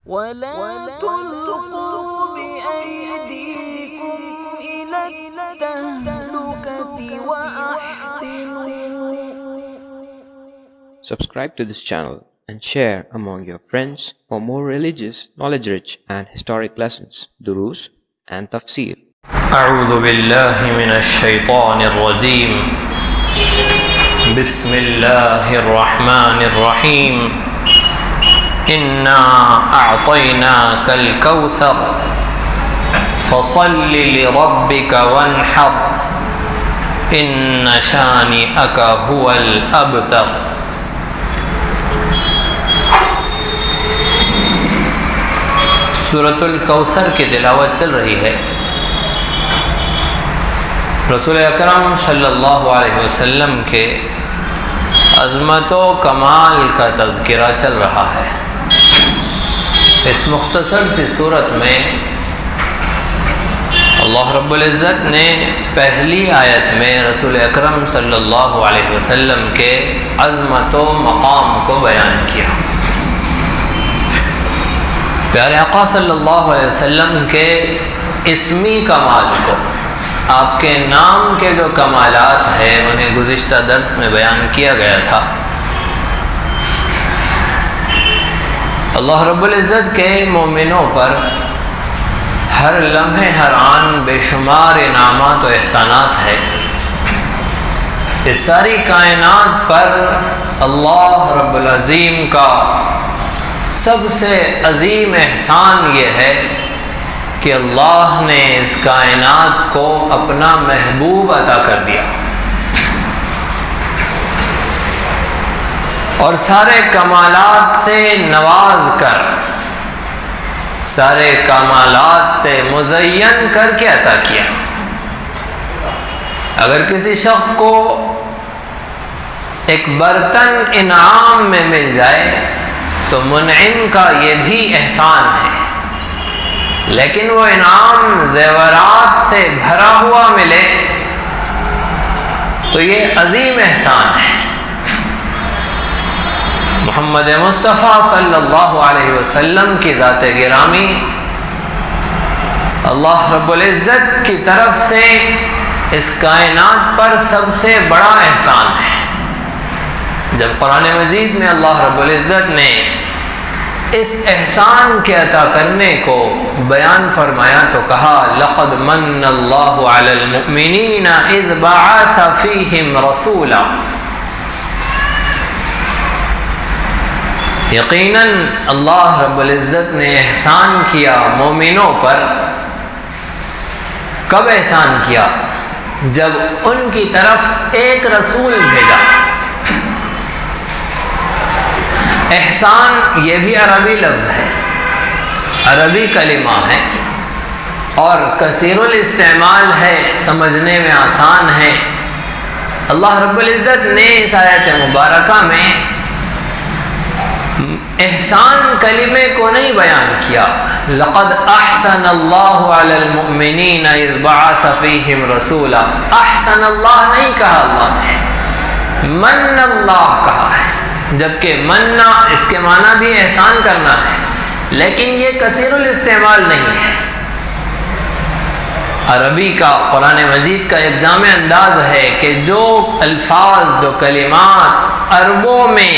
ولا تلقوا بأيديكم إلى التهلكة وأحسنوا. Subscribe to this channel and share among your friends for more religious, knowledge-rich and historic lessons, durus and tafsir. أعوذ بالله من الشيطان الرجيم. بسم الله الرحمن الرحيم. إنا أعطيناك الكوثر فصل لربك وانحر إن شانئك هو الأبتر. سورۃ الکوثر کی تلاوت چل رہی ہے. رسول اکرم صلی اللہ علیہ وسلم کے عظمت و کمال کا تذکرہ چل رہا ہے. اس مختصر سی صورت میں اللہ رب العزت نے پہلی آیت میں رسول اکرم صلی اللہ علیہ وسلم کے عظمت و مقام کو بیان کیا. پیارے آقا صلی اللہ علیہ وسلم کے اسمی کمال کو، آپ کے نام کے جو کمالات ہیں انہیں گزشتہ درس میں بیان کیا گیا تھا. اللہ رب العزت کے مومنوں پر ہر لمحے ہر آن بے شمار انعامات و احسانات ہیں. اس ساری کائنات پر اللہ رب العظیم کا سب سے عظیم احسان یہ ہے کہ اللہ نے اس کائنات کو اپنا محبوب عطا کر دیا اور سارے کمالات سے نواز کر، سارے کمالات سے مزین کر کے عطا کیا. اگر کسی شخص کو ایک برتن انعام میں مل جائے تو منعم کا یہ بھی احسان ہے، لیکن وہ انعام زیورات سے بھرا ہوا ملے تو یہ عظیم احسان ہے. محمد مصطفیٰ صلی اللہ علیہ وسلم کی ذات گرامی اللہ رب العزت کی طرف سے اس کائنات پر سب سے بڑا احسان ہے. جب قرآن مجید میں اللہ رب العزت نے اس احسان کے عطا کرنے کو بیان فرمایا تو کہا لقد من اللہ علی المؤمنین اذ بعث فیہم رسولا. یقیناً اللہ رب العزت نے احسان کیا مومنوں پر. کب احسان کیا؟ جب ان کی طرف ایک رسول بھیجا. احسان یہ بھی عربی لفظ ہے، عربی کلمہ ہے اور کثیر الاستعمال ہے، سمجھنے میں آسان ہے. اللہ رب العزت نے اس آیت مبارکہ میں احسان کلمے کو نہیں بیان کیا. لقد احسن اللہ علی المؤمنین اذ بعث فیہم رسولا. احسن اللہ نہیں کہا اللہ نے، من اللہ کہا ہے. جبکہ مننا اس کے معنی بھی احسان کرنا ہے، لیکن یہ کثیر الاستعمال نہیں ہے. عربی کا، قرآن مجید کا ایک جامع انداز ہے کہ جو الفاظ، جو کلمات عربوں میں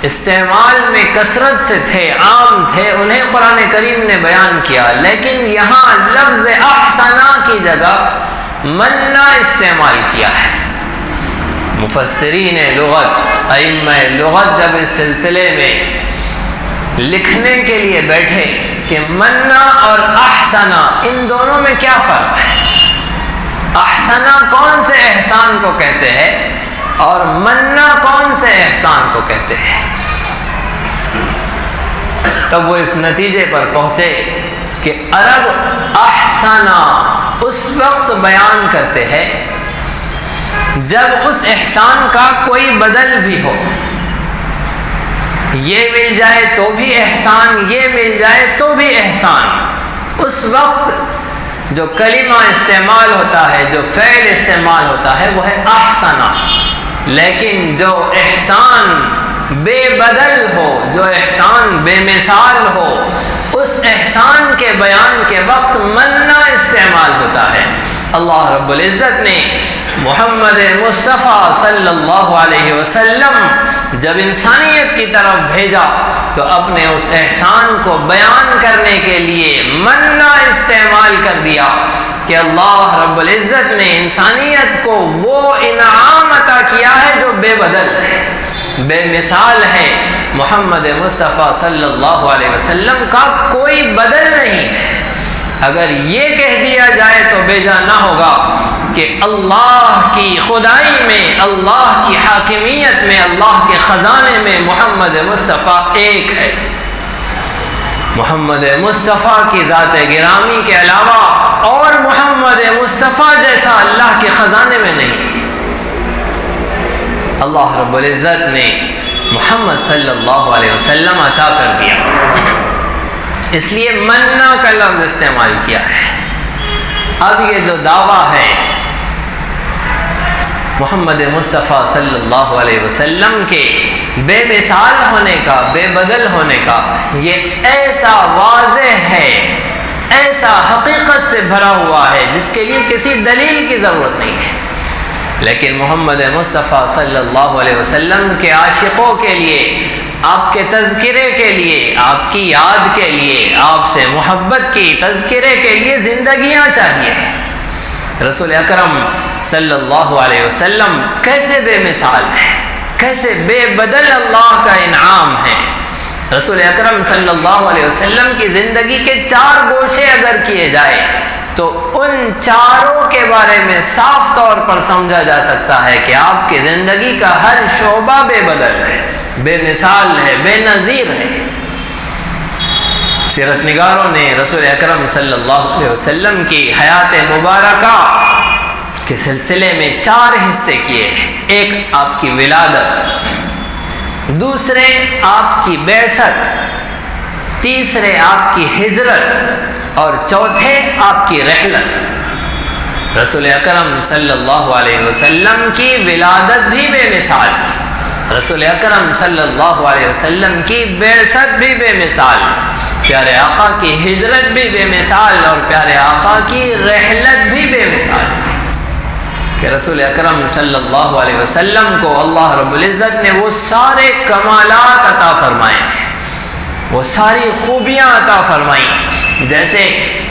استعمال میں کثرت سے تھے، عام تھے، انہیں قرآن کریم نے بیان کیا. لیکن یہاں لفظ احسنا کی جگہ مننا استعمال کیا ہے. مفسرین لغت، ائمہ لغت جب اس سلسلے میں لکھنے کے لیے بیٹھے کہ مننا اور احسنا ان دونوں میں کیا فرق ہے، احسنا کون سے احسان کو کہتے ہیں اور مننا کون سے احسان کو کہتے ہیں، تب وہ اس نتیجے پر پہنچے کہ عرب احسنا اس وقت بیان کرتے ہیں جب اس احسان کا کوئی بدل بھی ہو. یہ مل جائے تو بھی احسان، یہ مل جائے تو بھی احسان. اس وقت جو کلمہ استعمال ہوتا ہے، جو فعل استعمال ہوتا ہے وہ ہے احسنا. لیکن جو احسان بے بدل ہو، جو احسان بے مثال ہو، کے بیان کے وقت مننا استعمال ہوتا ہے۔ اللہ رب العزت نے محمد مصطفیٰ صلی اللہ علیہ وسلم جب انسانیت کی طرف بھیجا تو اپنے اس احسان کو بیان کرنے کے لیے مننا استعمال کر دیا کہ اللہ رب العزت نے انسانیت کو وہ انعام عطا کیا ہے جو بے بدل ہے، بے مثال ہے۔ محمد مصطفیٰ صلی اللہ علیہ وسلم کا کوئی بدل نہیں ہے۔ اگر یہ کہہ دیا جائے تو بیجا نہ ہوگا کہ اللہ کی خدائی میں، اللہ کی حاکمیت میں، اللہ کے خزانے میں محمد مصطفیٰ ایک ہے۔ محمد مصطفیٰ کی ذات گرامی کے علاوہ اور محمد مصطفیٰ جیسا اللہ کے خزانے میں نہیں۔ اللہ رب العزت نے محمد صلی اللہ علیہ وسلم عطا کر دیا، اس لیے مننا کا لفظ استعمال کیا ہے۔ اب یہ جو دعویٰ ہے محمد مصطفیٰ صلی اللہ علیہ وسلم کے بے مثال ہونے کا، بے بدل ہونے کا، یہ ایسا واضح ہے، ایسا حقیقت سے بھرا ہوا ہے جس کے لیے کسی دلیل کی ضرورت نہیں ہے۔ لیکن محمد مصطفیٰ صلی اللہ علیہ وسلم کے عاشقوں کے لیے، آپ کے تذکرے کے لیے، آپ کی یاد کے لیے، آپ سے محبت کی تذکرے کے لیے زندگیاں چاہیے۔ رسول اکرم صلی اللہ علیہ وسلم کیسے بے مثال ہے، کیسے بے بدل اللہ کا انعام ہے۔ رسول اکرم صلی اللہ علیہ وسلم کی زندگی کے 4 گوشے اگر کیے جائے تو ان چاروں کے بارے میں صاف طور پر سمجھا جا سکتا ہے کہ آپ کی زندگی کا ہر شعبہ بے بدل ہے، بے مثال ہے، بے نظیر ہے۔ سیرت نگاروں نے رسول اکرم صلی اللہ علیہ وسلم کی حیات مبارکہ کے سلسلے میں 4 حصے کیے ہیں۔ ایک آپ کی ولادت، دوسرے آپ کی بعثت، تیسرے آپ کی ہجرت اور چوتھے آپ کی رحلت۔ رسول اکرم صلی اللہ علیہ وسلم کی ولادت بھی بے مثال، رسول اکرم صلی اللہ علیہ وسلم کی بعثت بھی بے مثال، پیارے آقا کی ہجرت بھی بے مثال اور پیارے آقا کی رحلت بھی بے مثال کہ رسول اکرم صلی اللہ علیہ وسلم کو اللہ رب العزت نے وہ سارے کمالات عطا فرمائے ہیں، وہ ساری خوبیاں عطا فرمائیں۔ جیسے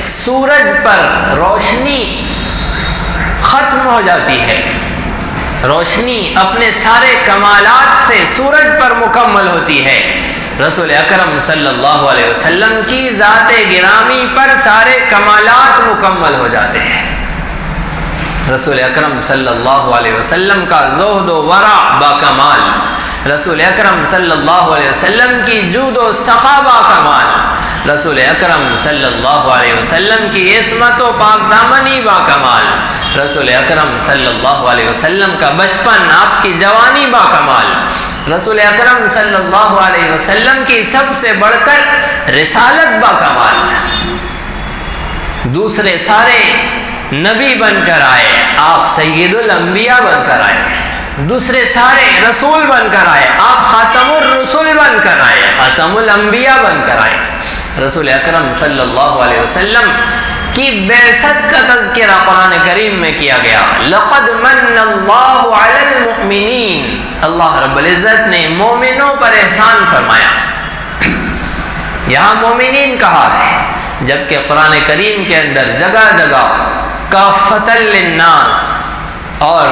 سورج پر روشنی ختم ہو جاتی ہے، روشنی اپنے سارے کمالات سے سورج پر مکمل ہوتی ہے، رسول اکرم صلی اللہ علیہ وسلم کی ذات گرامی پر سارے کمالات مکمل ہو جاتے ہیں۔ رسول اکرم صلی اللہ علیہ وسلم کا زہد و ورع با کمال، رسول اکرم صلی اللہ علیہ وسلم کی جود و سخا با کمال، رسول اکرم صلی اللہ علیہ وسلم کی عصمت و پاک دامنی با کمال، رسول اکرم صلی اللہ علیہ وسلم کا بچپن، آپ کی جوانی با کمال، رسول اکرم صلی اللہ علیہ وسلم کی سب سے بڑھ کر رسالت با کمال۔ دوسرے سارے نبی بن کر آئے، آپ سید الانبیاء بن کر آئے، دوسرے سارے رسول بن کر آئے، آپ خاتم الرسول بن کر آئے، خاتم الانبیاء بن کر آئے۔ رسول اکرم صلی اللہ علیہ وسلم کی بعثت کا تذکرہ قرآن کریم میں کیا گیا، لقد من اللہ علی المؤمنین، اللہ رب العزت نے مومنوں پر احسان فرمایا، یہاں مومنین کہا ہے، جبکہ قرآن کریم کے اندر جگہ جگہ کافۃ للناس اور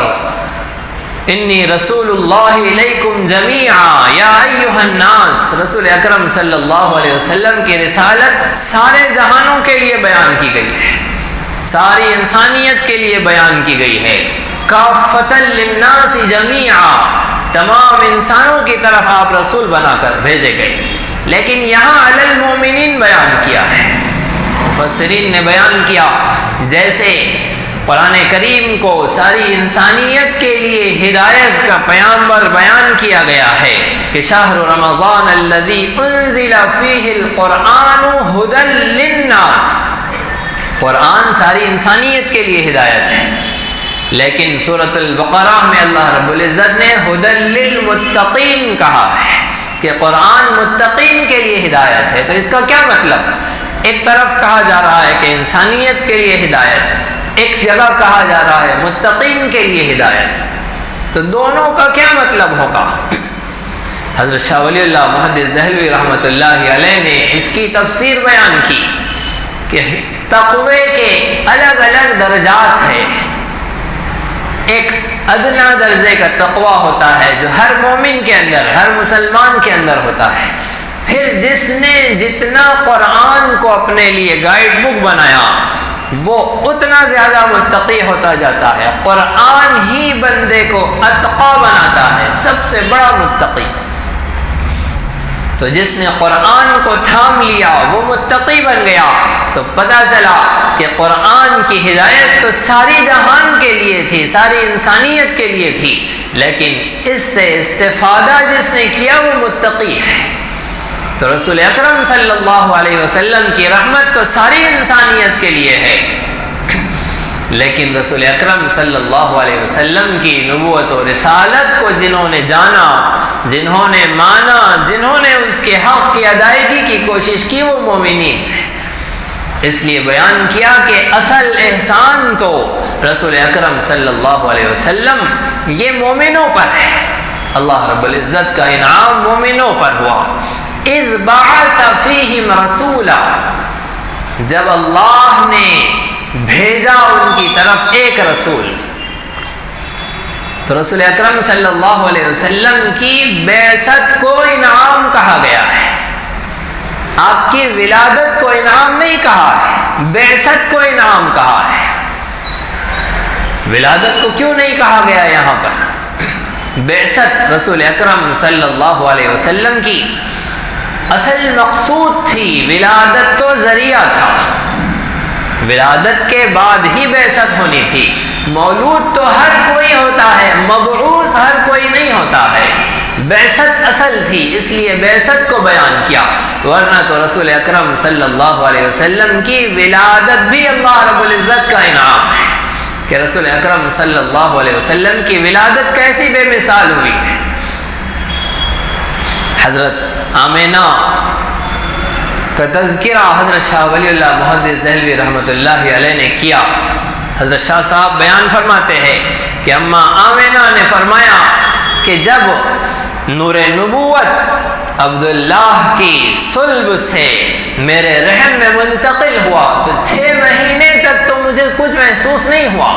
انی رسول اللہ الیکم جمیعا یا ایھا الناس، رسول اکرم صلی اللہ علیہ وسلم کی رسالت سارے جہانوں کے لیے بیان کی گئی ہے، ساری انسانیت کے لیے بیان کی گئی ہے، کافۃ للناس جمیعا، تمام انسانوں کی طرف آپ رسول بنا کر بھیجے گئے، لیکن یہاں علی المؤمنین بیان کیا ہے۔ مفسرین نے بیان کیا جیسے قرآن کریم کو ساری انسانیت کے لیے ہدایت کا پیغمبر بیان کیا گیا ہے کہ شہر رمضان الذی انزل فیہ القرآن ھدی للناس، قرآن ساری انسانیت کے لیے ہدایت ہے، لیکن سورۃ البقرہ میں اللہ رب العزت نے ھدی للمتقین کہا ہے کہ قرآن متقین کے لیے ہدایت ہے۔ تو اس کا کیا مطلب؟ ایک طرف کہا جا رہا ہے کہ انسانیت کے لیے ہدایت، ایک جگہ کہا جا رہا ہے متقین کے لیے ہدایت، تو دونوں کا کیا مطلب ہوگا؟ حضرت شاہ ولی اللہ محدث دہلوی رحمۃ اللہ علیہ نے اس کی تفسیر بیان کی کہ تقوی کے الگ الگ درجات ہیں۔ ایک ادنا درجے کا تقوی ہوتا ہے جو ہر مومن کے اندر، ہر مسلمان کے اندر ہوتا ہے۔ پھر جس نے جتنا قرآن کو اپنے لیے گائیڈ بک بنایا وہ اتنا زیادہ متقی ہوتا جاتا ہے۔ قرآن ہی بندے کو اتقی بناتا ہے، سب سے بڑا متقی۔ تو جس نے قرآن کو تھام لیا وہ متقی بن گیا۔ تو پتہ چلا کہ قرآن کی ہدایت تو ساری جہان کے لیے تھی، ساری انسانیت کے لیے تھی، لیکن اس سے استفادہ جس نے کیا وہ متقی ہے۔ تو رسول اکرم صلی اللہ علیہ وسلم کی رحمت تو ساری انسانیت کے لیے ہے، لیکن رسول اکرم صلی اللہ علیہ وسلم کی نبوت و رسالت کو جنہوں نے جانا، جنہوں نے مانا، جنہوں نے اس کے حق کی ادائیگی کی کوشش کی وہ مومنین ہیں۔ اس لیے بیان کیا کہ اصل احسان تو رسول اکرم صلی اللہ علیہ وسلم یہ مومنوں پر ہے۔ اللہ رب العزت کا انعام مومنوں پر ہوا۔ اذ بعث فیہم رسولا، جب اللہ نے بھیجا ان کی طرف ایک رسول۔ تو رسول اکرم صلی اللہ علیہ وسلم کی بعثت کو انعام کہا گیا ہے، آپ کی ولادت کو انعام نہیں کہا ہے، بعثت کو انعام کہا ہے۔ ولادت کو کیوں نہیں کہا گیا یہاں پر؟ بعثت رسول اکرم صلی اللہ علیہ وسلم کی اصل مقصود تھی، ولادت تو ذریعہ تھا، ولادت کے بعد ہی بعثت ہونی تھی۔ مولود تو ہر کوئی ہوتا ہے، مبعوث ہر کوئی نہیں ہوتا ہے۔ بعثت اصل تھی، اس لیے بعثت کو بیان کیا، ورنہ تو رسول اکرم صلی اللہ علیہ وسلم کی ولادت بھی اللہ رب العزت کا انعام ہے کہ رسول اکرم صلی اللہ علیہ وسلم کی ولادت کیسی بے مثال ہوئی ہے۔ حضرت آمینہ کا تذکرہ حضرت شاہ ولی اللہ محدث دہلوی رحمۃ اللہ علیہ نے کیا۔ حضرت شاہ صاحب بیان فرماتے ہیں کہ اماں آمینہ نے فرمایا کہ جب نور نبوت عبداللہ کی صلب سے میرے رحم میں منتقل ہوا تو 6 مہینے تک تو مجھے کچھ محسوس نہیں ہوا،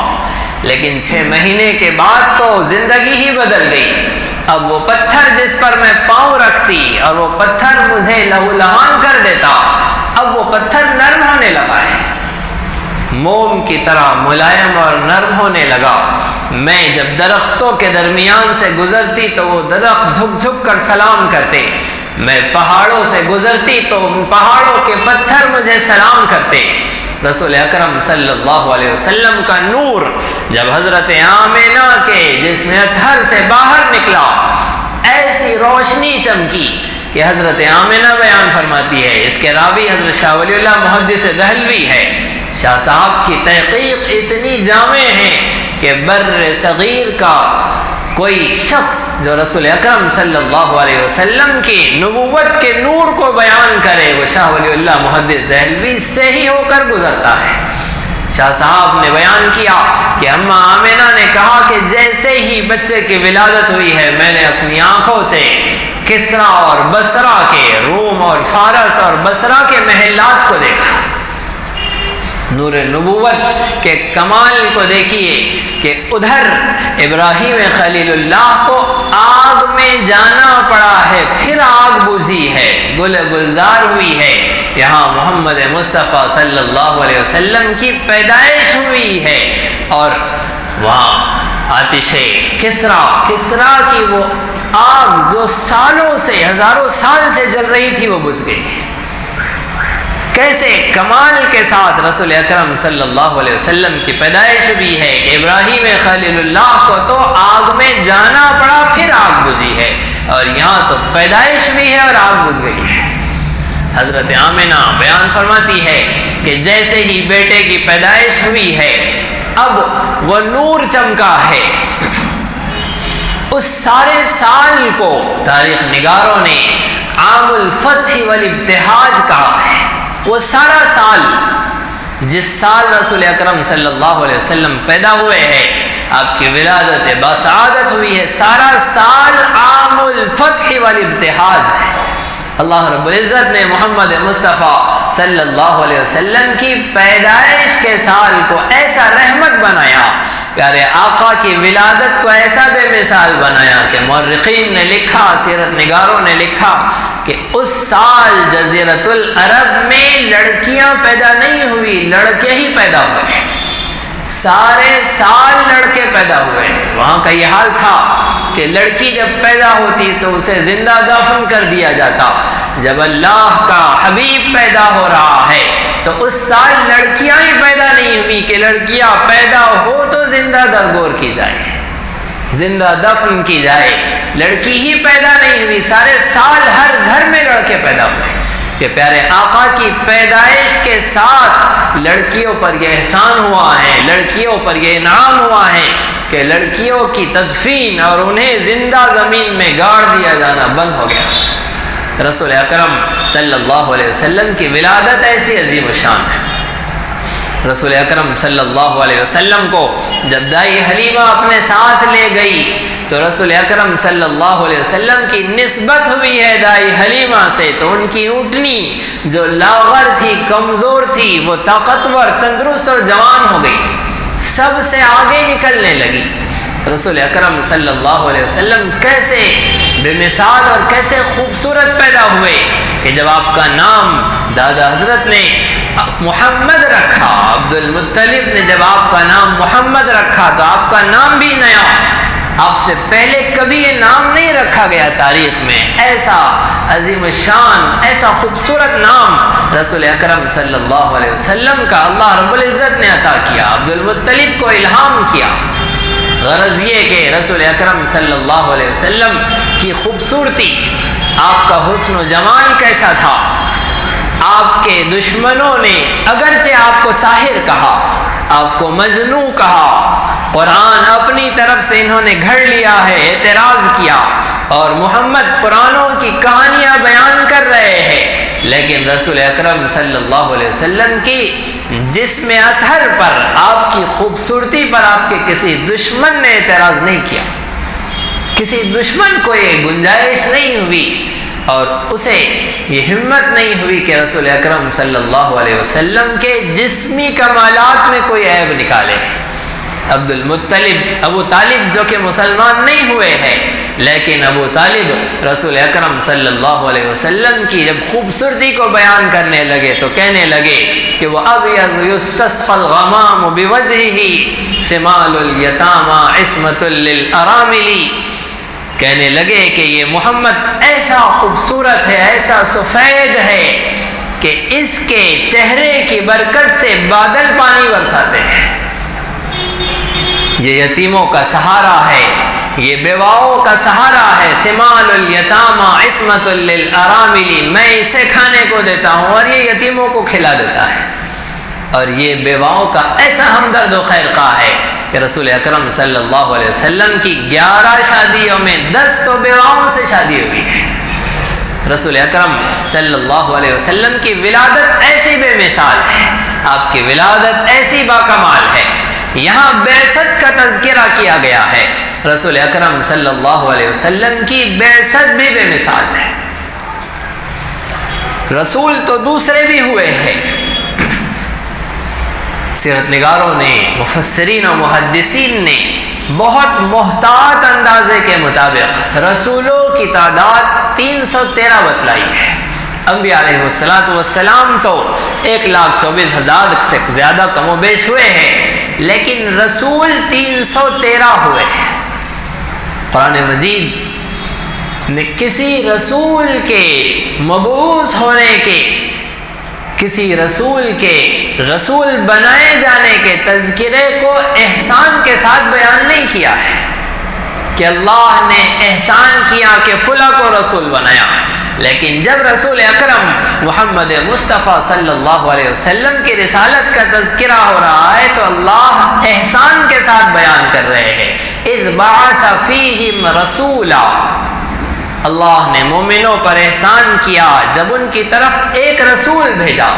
لیکن 6 مہینے کے بعد تو زندگی ہی بدل گئی۔ اب وہ پتھر جس پر میں پاؤں رکھتی اور وہ پتھر مجھے لہو لہان کر دیتا، اب وہ پتھر نرم ہونے لگا ہے، موم کی طرح ملائم اور نرم ہونے لگا۔ میں جب درختوں کے درمیان سے گزرتی تو وہ درخت جھک جھک کر سلام کرتے، میں پہاڑوں سے گزرتی تو پہاڑوں کے پتھر مجھے سلام کرتے۔ رسول اکرم صلی اللہ علیہ وسلم کا نور جب حضرت آمینہ کے جسم اطہر سے باہر نکلا، ایسی روشنی چمکی کہ حضرت آمینہ بیان فرماتی ہے، اس کے راوی حضرت شاہ ولی اللہ محدث دہلوی ہے۔ شاہ صاحب کی تحقیق اتنی جامع ہے کہ بر صغیر کا کوئی شخص جو رسول اکرم صلی اللہ علیہ وسلم کی نبوت کے نور کو بیان کرے وہ شاہ ولی اللہ محدث دہلوی سے ہی ہو کر گزرتا ہے۔ شاہ صاحب نے بیان کیا کہ اماں آمینہ نے کہا کہ جیسے ہی بچے کی ولادت ہوئی ہے میں نے اپنی آنکھوں سے کسرا اور بصرہ کے، روم اور فارس اور بصرہ کے محلات کو دیکھا۔ نور نبوت کے کمال کو دیکھیے کہ ادھر ابراہیم خلیل اللہ کو آگ میں جانا پڑا ہے، پھر آگ بجھی ہے، گل گلزار ہوئی ہے۔ یہاں محمد مصطفیٰ صلی اللہ علیہ وسلم کی پیدائش ہوئی ہے، اور وہاں آتش کسرا کی وہ آگ جو سالوں سے، ہزاروں سال سے جل رہی تھی وہ بجھ گئی۔ کیسے کمال کے ساتھ رسول اکرم صلی اللہ علیہ وسلم کی پیدائش بھی ہے کہ ابراہیم خلیل اللہ کو تو آگ میں جانا پڑا پھر آگ بجھی ہے، اور یہاں تو پیدائش بھی ہے اور آگ بجھ گئی ہے۔ حضرت آمینہ بیان فرماتی ہے کہ جیسے ہی بیٹے کی پیدائش ہوئی ہے اب وہ نور چمکا ہے۔ اس سارے سال کو تاریخ نگاروں نے عام الفتح والابتہاج کہا ہے۔ وہ سارا سال جس سال رسول اکرم صلی اللہ علیہ وسلم پیدا ہوئے ہیں، آپ کی ولادت باسعادت ہوئی ہے، سارا سال عام الفتح والابتہاج ہے۔ اللہ رب العزت نے محمد مصطفیٰ صلی اللہ علیہ وسلم کی پیدائش کے سال کو ایسا رحمت بنایا، پیارے آقا کی ولادت کو ایسا بے مثال بنایا کہ مورخین نے لکھا، سیرت نگاروں نے لکھا کہ اس سال جزیرۃ العرب میں لڑکیاں پیدا نہیں ہوئی، لڑکے ہی پیدا ہوئے، سارے سال لڑکے پیدا ہوئے۔ وہاں کا یہ حال تھا کہ لڑکی جب پیدا ہوتی تو اسے زندہ دفن کر دیا جاتا، جب اللہ کا حبیب پیدا ہو رہا ہے تو اس سال لڑکیاں ہی پیدا نہیں ہوئی کہ لڑکیاں پیدا ہو تو زندہ درگور کی جائے، زندہ دفن کی جائے، لڑکی ہی پیدا نہیں ہوئی، سارے سال ہر گھر میں لڑکے پیدا ہوئے۔ کہ پیارے آقا کی پیدائش کے ساتھ لڑکیوں پر یہ احسان ہوا ہے، لڑکیوں پر یہ انعام ہوا ہے کہ لڑکیوں کی تدفین اور انہیں زندہ زمین میں گاڑ دیا جانا بند ہو گیا۔ رسول اکرم صلی اللہ علیہ وسلم کی ولادت ایسی عظیم الشان ہے۔ رسول اکرم صلی اللہ علیہ وسلم کو جب دائی حلیمہ اپنے ساتھ لے گئی تو رسول اکرم صلی اللہ علیہ وسلم کی نسبت ہوئی ہے دائی حلیمہ سے، تو ان کی اونٹنی جو لاغر تھی، کمزور تھی، وہ طاقتور، تندرست اور جوان ہو گئی، سب سے آگے نکلنے لگی۔ رسول اکرم صلی اللہ علیہ وسلم کیسے بے مثال اور کیسے خوبصورت پیدا ہوئے کہ جب آپ کا نام دادا حضرت نے محمد رکھا، عبد المطلب نے جب آپ کا نام محمد رکھا تو آپ کا نام بھی نیا، آپ سے پہلے کبھی یہ نام نہیں رکھا گیا تاریخ میں، ایسا عظیم الشان، ایسا خوبصورت نام رسول اکرم صلی اللہ علیہ وسلم کا اللہ رب العزت نے عطا کیا، عبد المطلب کو الہام کیا۔ غرض یہ کہ رسول اکرم صلی اللہ علیہ وسلم کی خوبصورتی، آپ کا حسن و جمال کیسا تھا، آپ کے دشمنوں نے اگرچہ آپ کو ساحر کہا، آپ کو مجنوں کہا، قرآن اپنی طرف سے انہوں نے گھڑ لیا ہے، اعتراض کیا اور محمد پرانوں کی کہانیاں بیان کر رہے ہیں، لیکن رسول اکرم صلی اللہ علیہ وسلم کی جسم اطہر پر، آپ کی خوبصورتی پر آپ کے کسی دشمن نے اعتراض نہیں کیا، کسی دشمن کو یہ گنجائش نہیں ہوئی اور اسے یہ ہمت نہیں ہوئی کہ رسول اکرم صلی اللہ علیہ وسلم کے جسمی کمالات میں کوئی عیب نکالے۔ عبد المطلب، ابو طالب جو کہ مسلمان نہیں ہوئے ہیں، لیکن ابو طالب رسول اکرم صلی اللہ علیہ وسلم کی جب خوبصورتی کو بیان کرنے لگے تو کہنے لگے کہ وہ ابیض یستسقى الغمام بوجهه شمال الیتامى عصمة للارامل، کہنے لگے کہ یہ محمد ایسا خوبصورت ہے، ایسا سفید ہے کہ اس کے چہرے کی برکت سے بادل پانی برساتے ہیں، یہ یتیموں کا سہارا ہے، یہ بیواؤں کا سہارا ہے، شمال الیتامى عصمة للارامل، میں اسے کھانے کو دیتا ہوں اور یہ یتیموں کو کھلا دیتا ہے، اور یہ بیواؤں کا ایسا ہمدرد و خیر خواہ ہے کہ رسول اکرم صلی اللہ علیہ وسلم کی 11 شادیوں میں 10 تو بیواؤں سے شادی ہوئی ہے۔ رسول اکرم صلی اللہ علیہ وسلم کی ولادت ایسی بے مثال ہے، آپ کی ولادت ایسی باکمال ہے۔ یہاں بعثت کا تذکرہ کیا گیا ہے، رسول اکرم صلی اللہ علیہ وسلم کی بعثت بھی بے مثال ہے۔ رسول تو دوسرے بھی ہوئے ہیں، سیرت نگاروں نے، مفسرین و محدثین نے بہت محتاط اندازے کے مطابق رسولوں کی تعداد 313 بتلائی ہے۔ انبیاء علیہ السلام تو 1,24,000 سے زیادہ کم و بیش ہوئے ہیں، لیکن رسول 313 ہوئے ہیں۔ قرآن مجید نے کسی رسول کے مبعوث ہونے کے، کسی رسول کے رسول بنائے جانے کے تذکرے کو احسان کے ساتھ بیان نہیں کیا ہے کہ اللہ نے احسان کیا کہ فلاں کو رسول بنایا، لیکن جب رسول اکرم محمد مصطفیٰ صلی اللہ علیہ وسلم کی رسالت کا تذکرہ ہو رہا ہے تو اللہ احسان کے ساتھ بیان کر رہے ہیں۔ اذ بعث فیہم رسولا، اللہ نے مومنوں پر احسان کیا جب ان کی طرف ایک رسول بھیجا.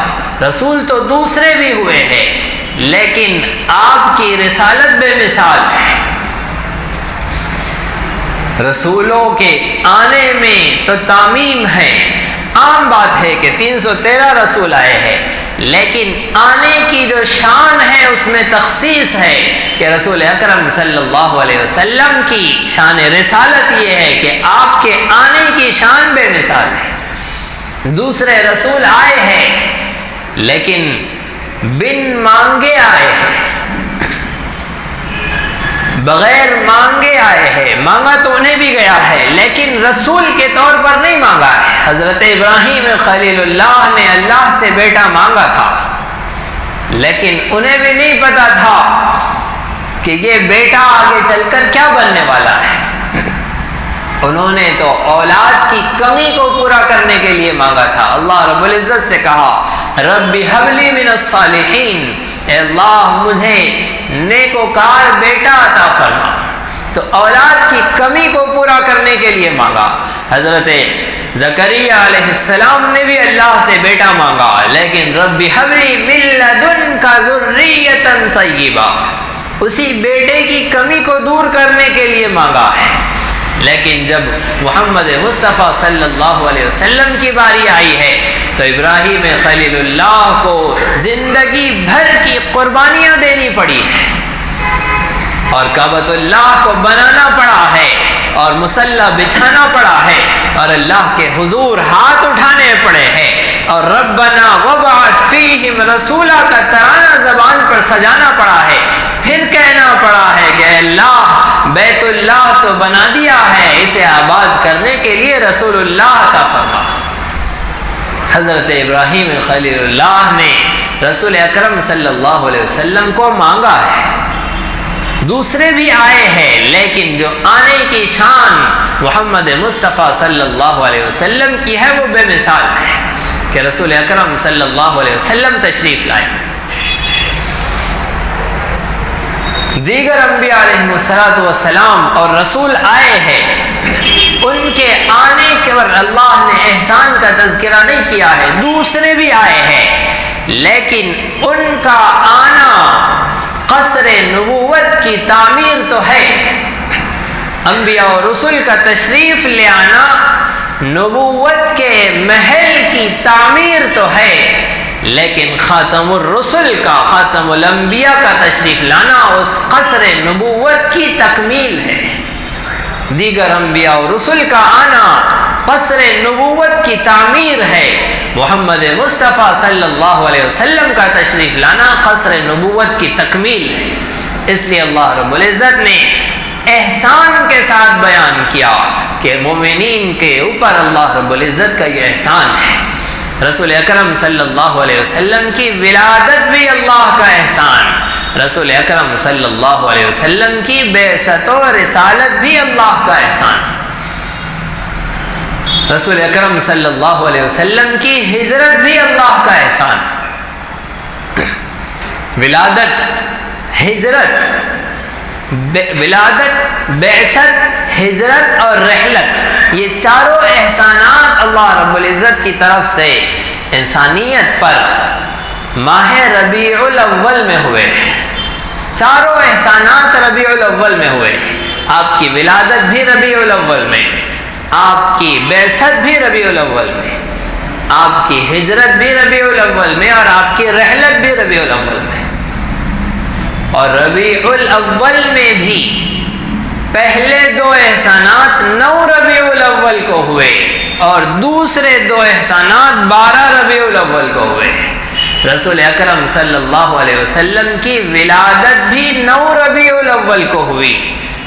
رسول تو دوسرے بھی ہوئے ہیں لیکن آپ کی رسالت بے مثال ہے. رسولوں کے آنے میں تو تعمیم ہے. عام بات ہے کہ 313 رسول آئے ہیں لیکن آنے کی جو شان ہے اس میں تخصیص ہے کہ رسول اکرم صلی اللہ علیہ وسلم کی شان رسالت یہ ہے کہ آپ کے آنے کی شان بے مثال ہے. دوسرے رسول آئے ہیں لیکن بن مانگے آئے ہیں, بغیر مانگے آئے ہیں. مانگا تو انہیں بھی گیا ہے لیکن رسول کے طور پر نہیں مانگا ہے. حضرت ابراہیم خلیل اللہ نے اللہ سے بیٹا مانگا تھا لیکن انہیں بھی نہیں پتا تھا کہ یہ بیٹا آگے چل کر کیا بننے والا ہے. انہوں نے تو اولاد کی کمی کو پورا کرنے کے لیے مانگا تھا. اللہ رب العزت سے کہا رب هب لی من الصالحین, اے اللہ مجھے نیکوکار بیٹا عطا فرما. تو اولاد کی کمی کو پورا کرنے کے لیے مانگا. حضرت زکریا علیہ السلام نے بھی اللہ سے بیٹا مانگا لیکن رب هب لی من لدنک ذریۃ طیبہ, اسی بیٹے کی کمی کو دور کرنے کے لیے مانگا ہے. لیکن جب محمد مصطفیٰ صلی اللہ علیہ وسلم کی باری آئی ہے تو ابراہیم خلیل اللہ کو زندگی بھر کی قربانیاں دینی پڑی ہیں اور کعبۃ اللہ کو بنانا پڑا ہے اور مصلی بچھانا پڑا ہے اور اللہ کے حضور ہاتھ اٹھانے پڑے ہیں اور ربنا وابعث فیہم رسولا کا ترانہ زبان پر سجانا پڑا ہے. پھر کہنا پڑا ہے کہ اللہ بیت اللہ تو بنا دیا ہے, اسے آباد کرنے کے لیے رسول اللہ عطا فرما. حضرت ابراہیم خلیل اللہ نے رسول اکرم صلی اللہ علیہ وسلم کو مانگا ہے. دوسرے بھی آئے ہیں لیکن جو آنے کی شان محمد مصطفیٰ صلی اللہ علیہ وسلم کی ہے وہ بے مثال ہے کہ رسول اکرم صلی اللہ علیہ وسلم تشریف لائے. دیگر انبیاء علیہ السلام اور رسول آئے ہیں, ان کے آنے کے پر اللہ نے احسان کا تذکرہ نہیں کیا ہے. دوسرے بھی آئے ہیں لیکن ان کا آنا قصر نبوت کی تعمیر تو ہے. انبیاء اور رسول کا تشریف لے آنا نبوت کے محل کی تعمیر تو ہے لیکن خاتم الرسل کا, خاتم الانبیاء کا تشریف لانا اس قصر نبوت کی تکمیل ہے. دیگر انبیاء اور رسل کا آنا قصر نبوت کی تعمیر ہے. محمد مصطفیٰ صلی اللہ علیہ وسلم کا تشریف لانا قصر نبوت کی تکمیل ہے. اس لیے اللہ رب العزت نے احسان کے ساتھ بیان کیا کہ مومنین کے اوپر اللہ رب العزت کا یہ احسان ہے. رسول اکرم صلی اللہ علیہ وسلم کی ولادت بھی اللہ کا احسان, رسول اکرم صلی اللہ علیہ وسلم کی بعثت و رسالت بھی اللہ کا احسان, رسول اکرم صلی اللہ علیہ وسلم کی ہجرت بھی اللہ کا احسان. ولادت, بعثت, ہجرت اور رحلت, یہ چاروں احسانات اللہ رب العزت کی طرف سے انسانیت پر ماہ ربیع الاول میں ہوئے. چاروں احسانات ربیع الاول میں ہوئے. آپ کی ولادت بھی ربیع الاول میں, آپ کی بعثت بھی ربیع الاول میں, آپ کی ہجرت بھی ربیع الاول میں اور آپ کی رحلت بھی ربیع الاول میں. اور ربیع الاول میں بھی پہلے دو احسانات 9 ربیع الاول کو ہوئے اور دوسرے دو احسانات 12 ربیع الاول کو ہوئے. رسول اکرم صلی اللہ علیہ وسلم کی ولادت بھی 9 ربیع الاول کو ہوئی.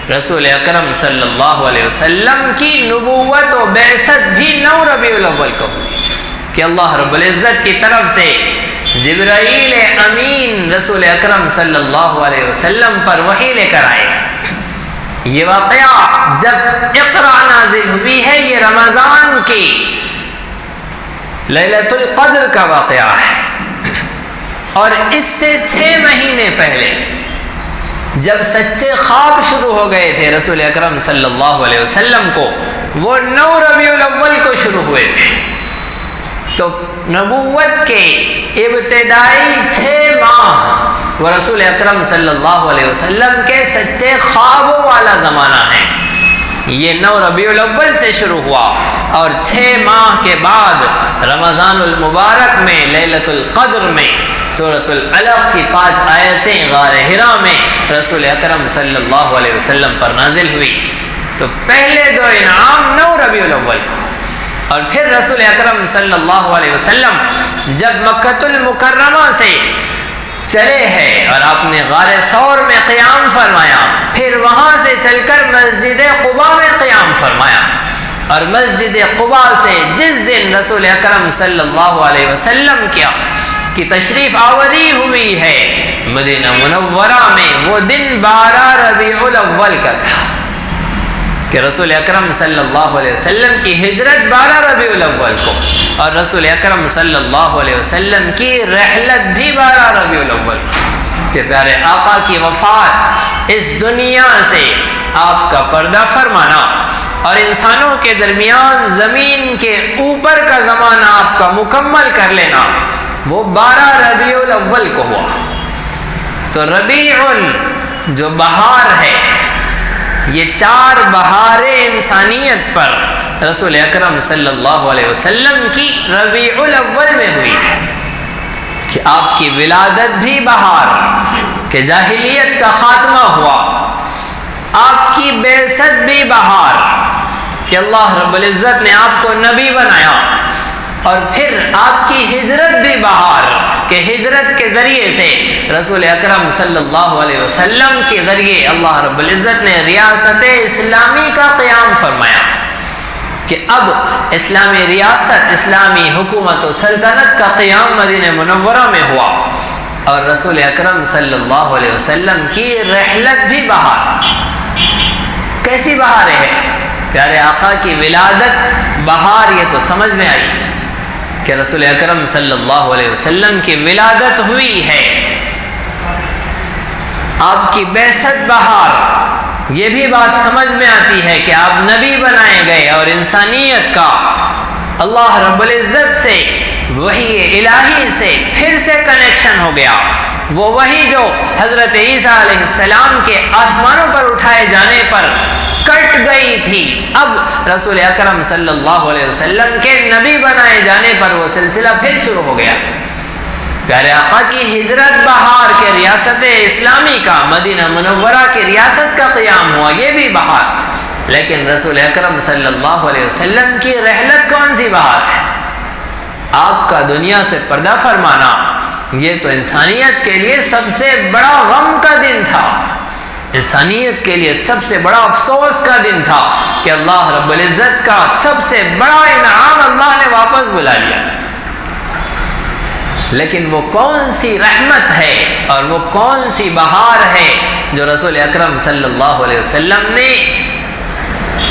رسول اکرم صلی اللہ علیہ وسلم کی نبوت و بعثت بھی 9 ربیع الاول کو ہوئی کہ اللہ رب العزت کی طرف سے جبرائیل امین رسول اکرم صلی اللہ علیہ وسلم پر وحی لے کر آئے. یہ واقعہ جب اقرا نازل ہوئی ہے یہ رمضان کی لیلۃ القدر کا واقعہ ہے اور اس سے 6 مہینے پہلے جب سچے خواب شروع ہو گئے تھے رسول اکرم صلی اللہ علیہ وسلم کو وہ 9 ربیع الاول کو شروع ہوئے تھے. تو نبوت کے ابتدائی 6 ماہ وہ رسول اکرم صلی اللہ علیہ وسلم کے سچے خوابوں والا زمانہ ہے. یہ 9 ربیع الاول سے شروع ہوا اور 6 ماہ کے بعد رمضان المبارک میں لیلۃ القدر میں سورۃ العلق کی 5 آیتیں غار حرا میں رسول اکرم صلی اللہ علیہ وسلم پر نازل ہوئی. تو پہلے 2 انعام 9 ربیع الاول کو، اور پھر رسول اکرم صلی اللہ علیہ وسلم جب مکۃ المکرمہ سے چلے ہیں اور آپ نے غار ثور میں قیام فرمایا، پھر وہاں سے چل کر مسجد قباء میں قیام فرمایا، اور مسجد قباء سے جس دن رسول اکرم صلی اللہ علیہ وسلم کی تشریف آوری ہوئی ہے مدینہ منورہ میں، وہ دن 12 ربیع الاول کا تھا کہ رسول اکرم صلی اللہ علیہ وسلم کی ہجرت 12 ربیع الاول کو، اور رسول اکرم صلی اللہ علیہ وسلم کی رحلت بھی 12 ربیع الاول کو، کہ پیارے آقا کی وفات، اس دنیا سے آپ کا پردہ فرمانا اور انسانوں کے درمیان زمین کے اوپر کا زمانہ آپ کا مکمل کر لینا، وہ 12 ربیع الاول کو ہوا. تو ربیع جو بہار ہے، یہ 4 بہاریں انسانیت پر رسول اکرم صلی اللہ علیہ وسلم کی ربیع الاول میں ہوئی ہے، کہ آپ کی ولادت بھی بہار، کہ جاہلیت کا خاتمہ ہوا، آپ کی بعثت بھی بہار، کہ اللہ رب العزت نے آپ کو نبی بنایا، اور پھر آپ کی ہجرت بھی بہار، کہ ہجرت کے ذریعے سے رسول اکرم صلی اللہ علیہ وسلم کے ذریعے اللہ رب العزت نے ریاست اسلامی کا قیام فرمایا، کہ اب اسلامی ریاست، اسلامی حکومت و سلطنت کا قیام مدینہ منورہ میں ہوا، اور رسول اکرم صلی اللہ علیہ وسلم کی رحلت بھی بہار. کیسی بہاریں ہیں؟ پیارے آقا کی ولادت بہار، یہ تو سمجھ میں آئی کہ رسول اکرم صلی اللہ علیہ وسلم کی ولادت ہوئی ہے. آپ کی بعثت بہار، یہ بھی بات سمجھ میں آتی ہے کہ آپ نبی بنائے گئے، اور انسانیت کا اللہ رب العزت سے، وحی الہی سے پھر سے کنیکشن ہو گیا. وہ وحی جو حضرت عیسیٰ علیہ السلام کے آسمانوں پر اٹھائے جانے پر کٹ گئی تھی، اب رسول اکرم صلی اللہ علیہ وسلم کے نبی بنائے جانے پر وہ سلسلہ پھر شروع ہو گیا. پیارے آقا کی ہجرت بہار، کے ریاست اسلامی کا، مدینہ منورہ کی ریاست کا قیام ہوا، یہ بھی بہار. لیکن رسول اکرم صلی اللہ علیہ وسلم کی رحلت کون سی بہار ہے؟ آپ کا دنیا سے پردہ فرمانا، یہ تو انسانیت کے لیے سب سے بڑا غم کا دن تھا، انسانیت کے لیے سب سے بڑا افسوس کا دن تھا، کہ اللہ رب العزت کا سب سے بڑا انعام اللہ نے واپس بلا لیا. لیکن وہ کون سی رحمت ہے اور وہ کون سی بہار ہے جو رسول اکرم صلی اللہ علیہ وسلم نے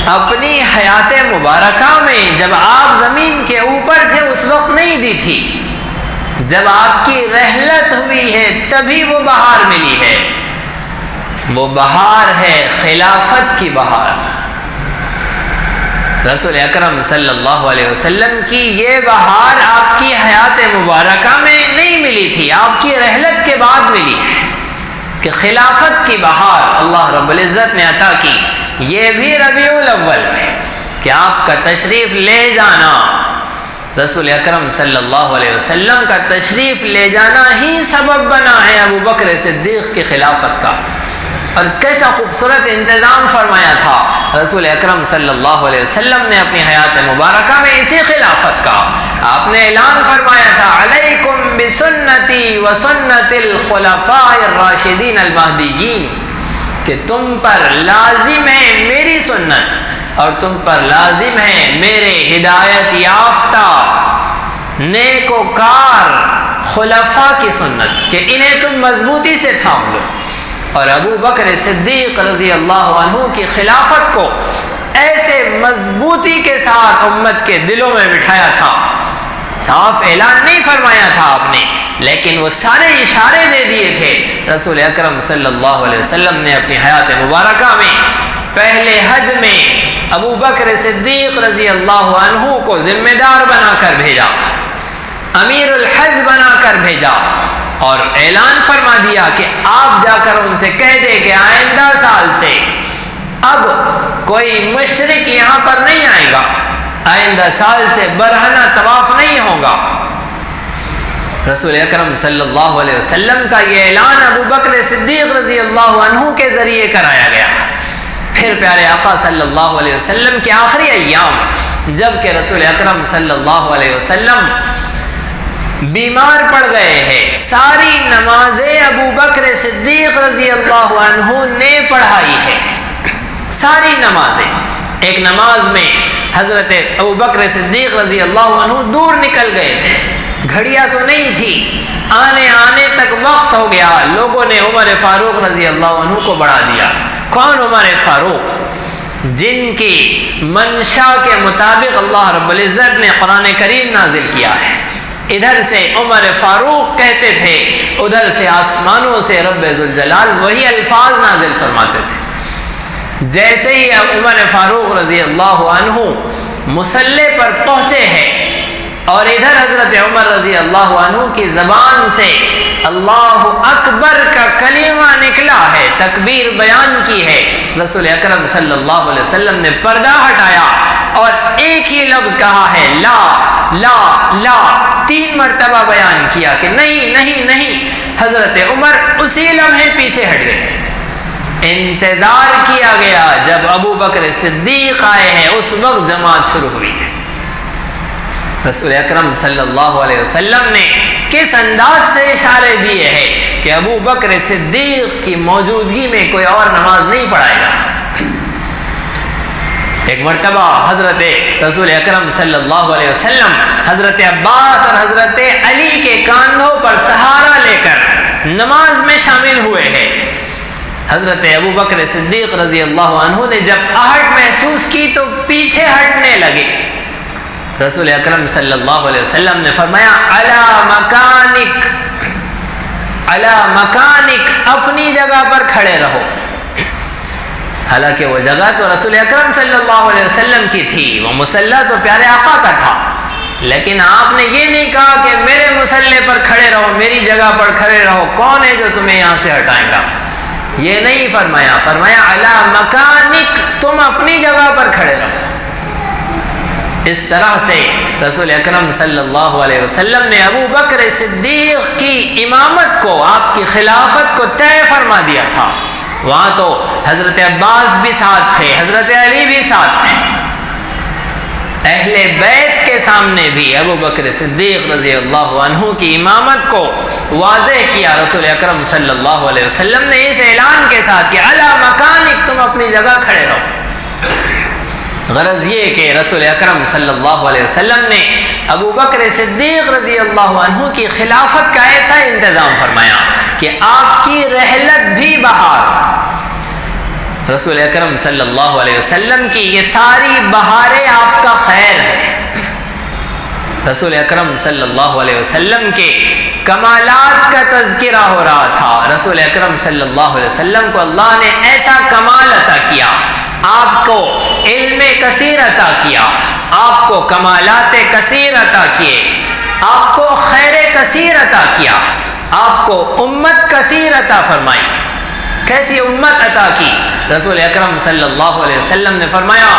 اپنی حیات مبارکہ میں، جب آپ زمین کے اوپر تھے اس وقت نہیں دی تھی، جب آپ کی رحلت ہوئی ہے تبھی وہ بہار ملی ہے. وہ بہار ہے خلافت کی بہار. رسول اکرم صلی اللہ علیہ وسلم کی یہ بہار آپ کی حیات مبارکہ میں نہیں ملی تھی، آپ کی رحلت کے بعد ملی ہے، کہ خلافت کی بہار اللہ رب العزت نے عطا کی. یہ بھی ربیع الاول میں، کہ آپ کا تشریف لے جانا، رسول اکرم صلی اللہ علیہ وسلم کا تشریف لے جانا ہی سبب بنا ہے ابو بکر صدیق کی خلافت کا. اور کیسا خوبصورت انتظام فرمایا تھا رسول اکرم صلی اللہ علیہ وسلم نے اپنی حیات مبارکہ میں اسی خلافت کا. آپ نے اعلان فرمایا تھا، علیکم بسنتی وسنت الخلفاء الراشدین المہدیین، کہ تم پر لازم ہے میری سنت، اور تم پر لازم ہے میرے ہدایت یافتہ نیکوکار خلفاء کی سنت، کہ انہیں تم مضبوطی سے تھام لو. اور ابو بکر صدیق رضی اللہ عنہ کی خلافت کو ایسے مضبوطی کے ساتھ امت کے دلوں میں بٹھایا تھا. صاف اعلان نہیں فرمایا تھا آپ نے، لیکن وہ سارے اشارے دے دیے تھے. رسول اکرم صلی اللہ علیہ وسلم نے اپنی حیات مبارکہ میں پہلے حج میں ابو بکر صدیق رضی اللہ عنہ کو ذمہ دار بنا کر بھیجا، امیر الحج بنا کر بھیجا، اور اعلان فرما دیا کہ آپ جا کر ان سے کہہ دے کہ آئندہ سال سے اب کوئی مشرک یہاں پر نہیں آئے گا، آئندہ سال سے برہنہ طواف نہیں ہوگا۔ رسول اکرم صلی اللہ علیہ وسلم کا یہ اعلان ابو بکر صدیق رضی اللہ عنہ کے ذریعے کرایا گیا۔ پھر پیارے آقا صلی اللہ علیہ وسلم کے آخری ایام جب کہ رسول اکرم صلی اللہ علیہ وسلم بیمار پڑ گئے ہیں، ساری نمازیں ابو بکر صدیق رضی اللہ عنہ نے پڑھائی ہے، ساری نمازیں۔ ایک نماز میں حضرت ابو بکر صدیق رضی اللہ عنہ دور نکل گئے تھے، گھڑیاں تو نہیں تھی، آنے تک وقت ہو گیا، لوگوں نے عمر فاروق رضی اللہ عنہ کو بڑھا دیا۔ کون عمر فاروق؟ جن کی منشا کے مطابق اللہ رب العزت نے قرآن کریم نازل کیا ہے۔ ادھر سے عمر فاروق کہتے تھے، ادھر سے آسمانوں سے رب ذوالجلال وہی الفاظ نازل فرماتے تھے۔ جیسے ہی عمر فاروق رضی اللہ عنہ مصلی پر پہنچے ہیں اور ادھر حضرت عمر رضی اللہ عنہ کی زبان سے اللہ اکبر کا کلمہ نکلا ہے، تکبیر بیان کی ہے، رسول اکرم صلی اللہ علیہ وسلم نے پردہ ہٹایا اور ایک ہی لفظ کہا ہے، لا لا لا، 3 مرتبہ بیان کیا کہ نہیں نہیں نہیں۔ حضرت عمر اسی لمحے پیچھے ہٹ گئے۔ انتظار کیا گیا، جب ابو بکر صدیق آئے ہیں اس وقت جماعت شروع ہوئی ہے۔ رسول اکرم صلی اللہ علیہ وسلم نے کس انداز سے اشارے دیے ہیں کہ ابو بکر صدیق کی موجودگی میں کوئی اور نماز نہیں پڑھائے گا۔ ایک مرتبہ حضرت رسول اکرم صلی اللہ علیہ وسلم حضرت عباس اور حضرت علی کے کاندھوں پر سہارا لے کر نماز میں شامل ہوئے ہیں۔ حضرت ابو بکر صدیق رضی اللہ عنہ نے جب آہٹ محسوس کی تو پیچھے ہٹنے لگے۔ رسول اکرم صلی اللہ علیہ وسلم نے فرمایا، علی مکانک، علی مکانک، اپنی جگہ پر کھڑے رہو۔ حالانکہ وہ جگہ تو رسول اکرم صلی اللہ علیہ وسلم کی تھی، وہ مصلی تو پیارے آقا کا تھا، لیکن آپ نے یہ نہیں کہا کہ میرے مصلی پر کھڑے رہو، میری جگہ پر کھڑے رہو، کون ہے جو تمہیں یہاں سے ہٹائے گا؟ یہ نہیں فرمایا، فرمایا علی مکانک، تم اپنی جگہ پر کھڑے رہو۔ اس طرح سے رسول اکرم صلی اللہ علیہ وسلم نے ابو بکر صدیق کی امامت کو، آپ کی خلافت کو طے فرما دیا تھا۔ وہاں تو حضرت عباس بھی ساتھ تھے، حضرت علی بھی ساتھ تھے۔ اہل بیت کے سامنے بھی ابو بکر صدیق رضی اللہ عنہ کی امامت کو واضح کیا رسول اکرم صلی اللہ علیہ وسلم نے اس اعلان کے ساتھ کہ علی مکانک، تم اپنی جگہ کھڑے رہو۔ غرض یہ کہ رسول اکرم صلی اللہ علیہ وسلم نے ابو بکر صدیق رضی اللہ عنہ کی خلافت کا ایسا انتظام فرمایا کہ آپ کی رحلت بھی بہار، رسول اکرم صلی اللہ علیہ وسلم کی یہ ساری بہاریں آپ کا خیر ہے۔ رسول اکرم صلی اللہ علیہ وسلم کے کمالات کا تذکرہ ہو رہا تھا۔ رسول اکرم صلی اللہ علیہ وسلم کو اللہ نے ایسا کمال عطا کیا، آپ کو علم کثیر عطا کیا، آپ کو کمالات کثیر عطا کیے، آپ کو خیر کثیر عطا کیا، آپ کو امت کثیر عطا فرمائی۔ کیسی امت عطا کی؟ رسول اکرم صلی اللہ علیہ وسلم نے فرمایا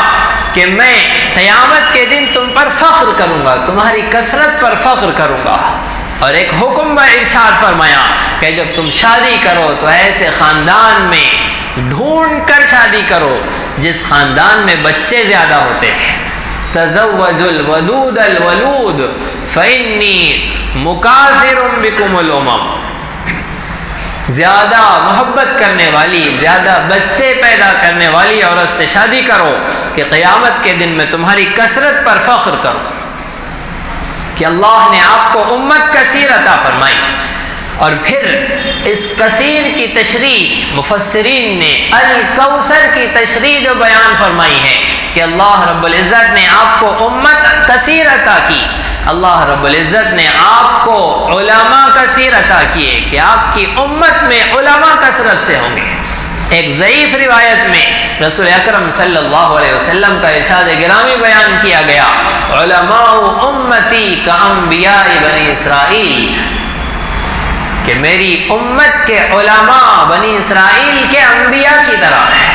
کہ میں قیامت کے دن تم پر فخر کروں گا، تمہاری کثرت پر فخر کروں گا۔ اور ایک حکم ارشاد فرمایا کہ جب تم شادی کرو تو ایسے خاندان میں ڈھونڈ کر شادی کرو جس خاندان میں بچے زیادہ ہوتے ہیں۔ تزوجوا الودود الولود فإنی مکاثر بکم الامم، زیادہ محبت کرنے والی، زیادہ بچے پیدا کرنے والی عورت سے شادی کرو کہ قیامت کے دن میں تمہاری کثرت پر فخر کرو کہ اللہ نے آپ کو امت کثیر عطا فرمائی۔ اور پھر اس کثیر کی تشریح مفسرین نے الکوثر کی تشریح جو بیان فرمائی ہے کہ اللہ رب العزت نے آپ کو امت کثیر عطا کی، اللہ رب العزت نے آپ کو علماء کثیر عطا کیے کہ آپ کی امت میں علماء کثرت سے ہوں گے۔ ایک ضعیف روایت میں رسول اکرم صلی اللہ علیہ وسلم کا ارشاد گرامی بیان کیا گیا، علماء امتی کا انبیاء بنی اسرائیل، کہ میری امت کے علماء بنی اسرائیل کے انبیاء کی طرح ہے۔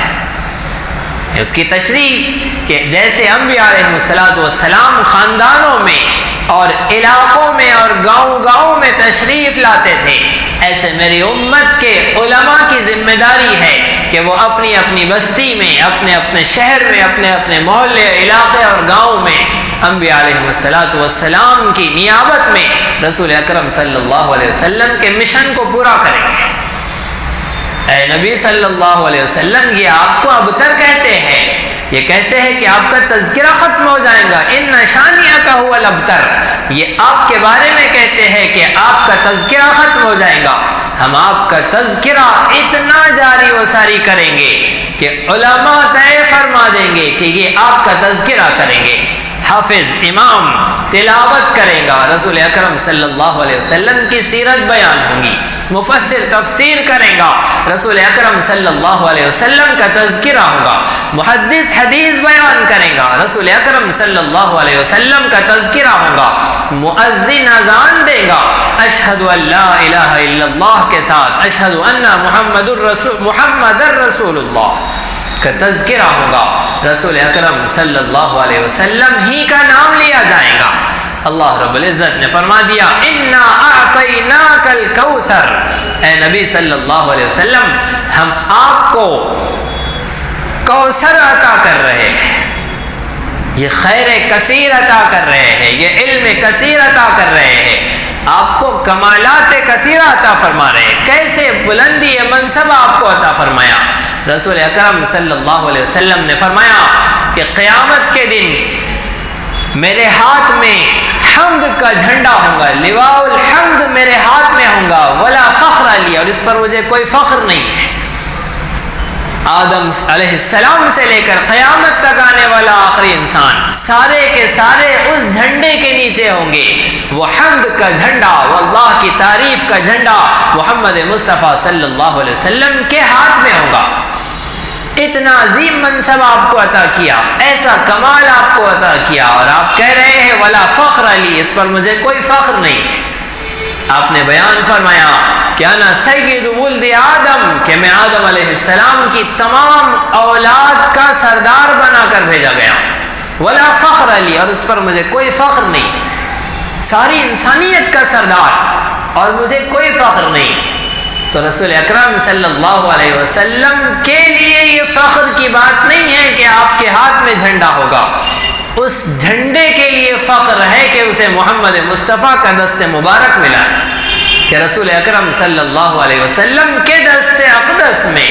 اس کی تشریح کہ جیسے انبیاء علیہ السلام خاندانوں میں اور علاقوں میں اور گاؤں میں تشریف لاتے تھے، ایسے میری امت کے علماء کی ذمہ داری ہے کہ وہ اپنی اپنی بستی میں، اپنے اپنے شہر میں، اپنے اپنے محلے، علاقے اور گاؤں میں انبیاء علیہ السلام کی نیابت میں رسول اکرم صلی اللہ علیہ وسلم کے مشن کو پورا کریں گے۔ اے نبی صلی اللہ علیہ وسلم، یہ آپ کو ابتر کہتے ہیں، یہ کہتے ہیں کہ آپ کا تذکرہ ختم ہو جائے گا، ان شانیہ کا ہوا الابتر، یہ آپ کے بارے میں کہتے ہیں کہ آپ کا تذکرہ ختم ہو جائے گا۔ ہم آپ کا تذکرہ اتنا جاری و ساری کریں گے کہ علماء طے فرما دیں گے کہ یہ آپ کا تذکرہ کریں گے۔ حافظ امام تلاوت کرے گا، رسول اکرم صلی اللہ علیہ وسلم کی سیرت بیان ہوگی، مفسر تفسیر کرے گا، رسول اکرم صلی اللہ علیہ وسلم کا تذکرہ ہوگا، محدث حدیث بیان کرے گا، رسول اکرم صلی اللہ علیہ وسلم کا تذکرہ ہوگا، مؤذن اذان دے گا، اشہد ان لا الہ الا اللہ کے ساتھ اشہد ان محمد رسول اللہ کا تذکرہ ہوگا، رسول اکرم صلی اللہ علیہ وسلم ہی کا نام لیا جائے گا۔ اللہ رب العزت نے فرما دیا، انا اعطیناک الکوثر، اے نبی صلی اللہ علیہ وسلم ہم آپ کو کوثر عطا کر رہے ہیں، یہ خیر کثیر عطا کر رہے ہیں، یہ علم کثیر عطا کر رہے ہیں، آپ کو کمالات کثیر عطا فرما رہے ہیں۔ کیسے بلندی منصب آپ کو عطا فرمایا؟ رسول اکرم صلی اللہ علیہ وسلم نے فرمایا کہ قیامت کے دن میرے ہاتھ میں حمد کا جھنڈا ہوگا، لواء الحمد میرے ہاتھ میں ہوگا، ولا فخر علی، اور اس پر مجھے کوئی فخر نہیں ہے۔ آدم علیہ السلام سے لے کر قیامت تک آنے والا آخری انسان سارے کے سارے اس جھنڈے کے نیچے ہوں گے، وہ حمد کا جھنڈا، وہ اللہ کی تعریف کا جھنڈا محمد مصطفیٰ صلی اللہ علیہ وسلم کے ہاتھ میں ہوگا۔ اتنا عظیم منصب آپ کو عطا کیا، ایسا کمال آپ کو عطا کیا، اور آپ کہہ رہے ہیں ولا فخر علی، اس پر مجھے کوئی فخر نہیں ہے۔ آپ نے بیان فرمایا کہ انا سید ولد آدم، کہ میں آدم علیہ السلام کی تمام اولاد کا سردار بنا کر بھیجا گیا، ولا فخر علی، اور اس پر مجھے کوئی فخر نہیں، ساری انسانیت کا سردار اور مجھے کوئی فخر نہیں۔ تو رسول اکرم صلی اللہ علیہ وسلم کے لیے یہ فخر کی بات نہیں ہے کہ آپ کے ہاتھ میں جھنڈا ہوگا، اس جھنڈے کے لیے فخر ہے کہ اسے محمد مصطفیٰ کا دست مبارک ملا ہے، کہ رسول اکرم صلی اللہ علیہ وسلم کے دست اقدس میں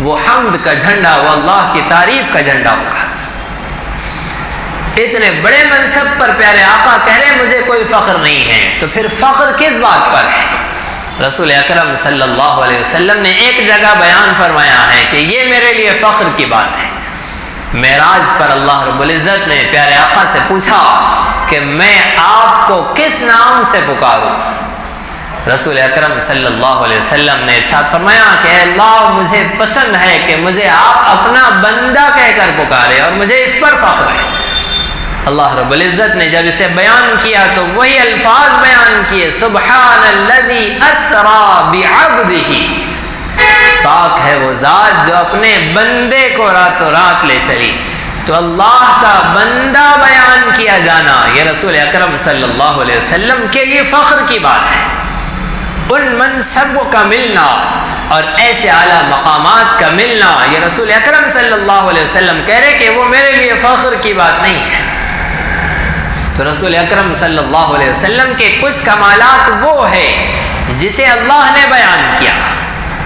وہ حمد کا جھنڈا، وہ اللہ کی تعریف کا جھنڈا ہوگا۔ اتنے بڑے منصب پر پیارے آقا کہہ رہے مجھے کوئی فخر نہیں ہے، تو پھر فخر کس بات پر ہے؟ رسول اکرم صلی اللہ علیہ وسلم نے ایک جگہ بیان فرمایا ہے کہ یہ میرے لیے فخر کی بات ہے۔ معراج پر اللہ رب العزت نے پیارے آقا سے پوچھا کہ میں آپ کو کس نام سے پکاروں؟ رسول اکرم صلی اللہ علیہ وسلم نے ارشاد فرمایا کہ اے اللہ، مجھے پسند ہے کہ مجھے آپ اپنا بندہ کہہ کر پکارے، اور مجھے اس پر فخر ہے۔ اللہ رب العزت نے جب اسے بیان کیا تو وہی الفاظ بیان کیے، سبحان الذی اسری بعبدہ، پاک ہے وہ ذات جو اپنے بندے کو راتوں رات لے چلی۔ تو اللہ کا بندہ بیان کیا جانا یہ رسول اکرم صلی اللہ علیہ وسلم کے لیے فخر کی بات ہے۔ ان منصبوں کا ملنا اور ایسے اعلیٰ مقامات کا ملنا، یہ رسول اکرم صلی اللہ علیہ وسلم کہہ رہے کہ وہ میرے لیے فخر کی بات نہیں ہے۔ تو رسول اکرم صلی اللہ علیہ وسلم کے کچھ کمالات وہ ہے جسے اللہ نے بیان کیا،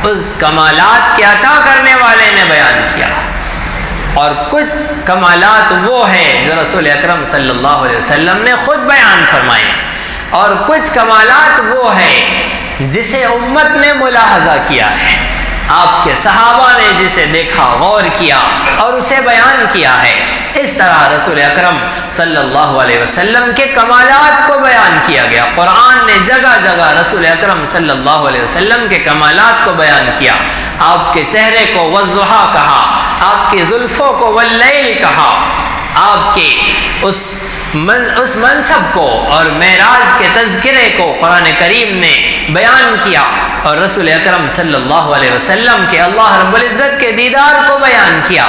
اس کمالات کے عطا کرنے والے نے بیان کیا، اور کچھ کمالات وہ ہے جو رسول اکرم صلی اللہ علیہ وسلم نے خود بیان فرمائے، اور کچھ کمالات وہ ہے جسے امت نے ملاحظہ کیا ہے۔ آپ کے صحابہ نے جسے دیکھا، غور کیا اور اسے بیان کیا ہے۔ اس طرح رسول اکرم صلی اللہ علیہ وسلم کے کمالات کو بیان کیا گیا۔ قرآن نے جگہ جگہ رسول اکرم صلی اللہ علیہ وسلم کے کمالات کو بیان کیا۔ آپ کے چہرے کو والضحیٰ کہا، آپ کی زلفوں کو واللیل کہا، آپ کے اس منصب کو اور معراج کے تذکرے کو قرآن کریم نے بیان کیا، اور رسول اکرم صلی اللہ علیہ وسلم کے اللہ رب العزت کے دیدار کو بیان کیا۔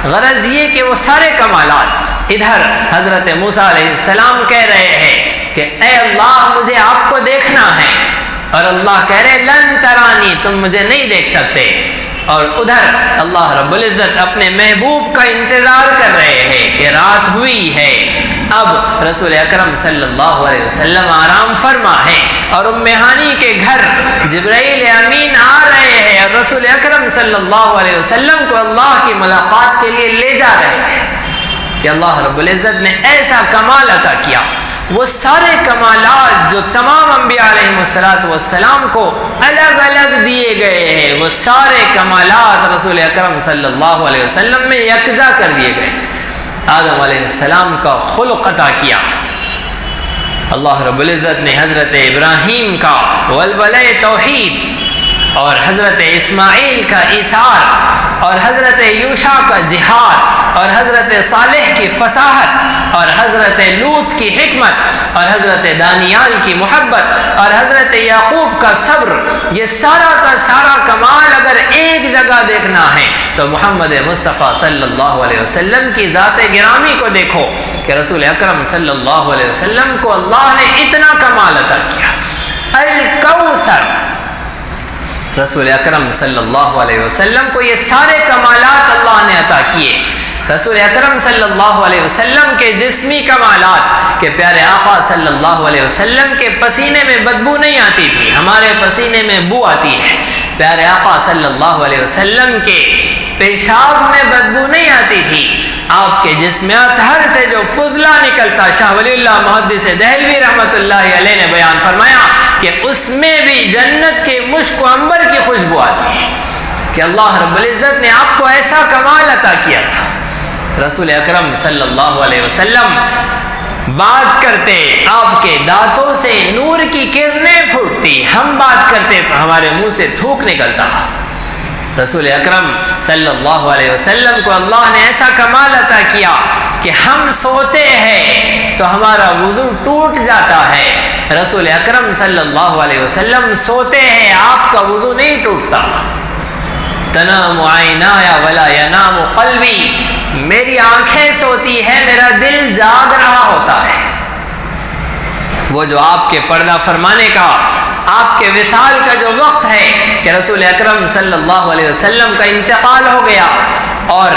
غرض یہ کہ وہ سارے کمالات، ادھر حضرت موسیٰ علیہ السلام کہہ رہے ہیں کہ اے اللہ مجھے آپ کو دیکھنا ہے، اور اللہ کہہ رہے لن ترانی، تم مجھے نہیں دیکھ سکتے، اور ادھر اللہ رب العزت اپنے محبوب کا انتظار کر رہے ہیں کہ رات ہوئی ہے، اب رسول اکرم صلی اللہ علیہ وسلم آرام فرما ہے، اور ام ہانی کے گھر جبرائیل امین آ رہے ہیں اور رسول اکرم صلی اللہ علیہ وسلم کو اللہ کی ملاقات کے لیے لے جا رہے ہیں کہ اللہ رب العزت نے ایسا کمال عطا کیا۔ وہ سارے کمالات جو تمام انبیاء علیہ السلام کو الگ الگ دیے گئے ہیں، وہ سارے کمالات رسول اکرم صلی اللہ علیہ وسلم میں یکجا کر دیے گئے۔ آدم علیہ السلام کا خلق عطا کیا، اللہ رب العزت نے حضرت ابراہیم کا ولولہ توحید، اور حضرت اسماعیل کا ایثار، اور حضرت یوشع کا جہاد، اور حضرت صالح کی فصاحت، اور حضرت لوط کی حکمت، اور حضرت دانیال کی محبت، اور حضرت یعقوب کا صبر، یہ سارا کا سارا کمال اگر ایک جگہ دیکھنا ہے تو محمد مصطفیٰ صلی اللہ علیہ وسلم کی ذات گرامی کو دیکھو کہ رسول اکرم صلی اللہ علیہ وسلم کو اللہ نے اتنا کمال عطا کیا۔ الکوثر، رسول اکرم صلی اللہ علیہ وسلم کو یہ سارے کمالات اللہ نے عطا کیے۔ رسول اکرم صلی اللہ علیہ وسلم کے جسمی کمالات کہ پیارے آقا صلی اللہ علیہ وسلم کے پسینے میں بدبو نہیں آتی تھی، ہمارے پسینے میں بو آتی ہے۔ پیارے آقا صلی اللہ علیہ وسلم کے پیشاب میں بدبو نہیں آتی تھی، آپ کے جسم اطہر سے جو فضلہ نکلتا، شاہ ولی اللہ محدث دہلوی رحمۃ اللہ علیہ نے بیان فرمایا کہ اس میں بھی جنت کے مشک و عنبر کی خوشبو آتی ہے، کہ اللہ رب العزت نے آپ کو ایسا کمال عطا کیا تھا۔ رسول اکرم صلی اللہ علیہ وسلم بات کرتے، آپ کے دانتوں سے نور کی کرنیں پھوٹتی، ہم بات کرتے تو ہمارے منہ سے تھوک نکلتا۔ رسول اکرم صلی اللہ علیہ وسلم کو اللہ نے ایسا کمال عطا کیا کہ ہم سوتے ہیں تو ہمارا وضو ٹوٹ جاتا ہے، رسول اکرم صلی اللہ علیہ وسلم سوتے ہیں، آپ کا وضو نہیں ٹوٹتا۔ تنام عینایا ولا ینام قلبی، میری آنکھیں سوتی ہے، میرا دل جاگ رہا ہوتا ہے۔ وہ جو آپ کے پردہ فرمانے کا، آپ کے وصال کا جو وقت ہے کہ رسول اکرم صلی اللہ علیہ وسلم کا انتقال ہو گیا، اور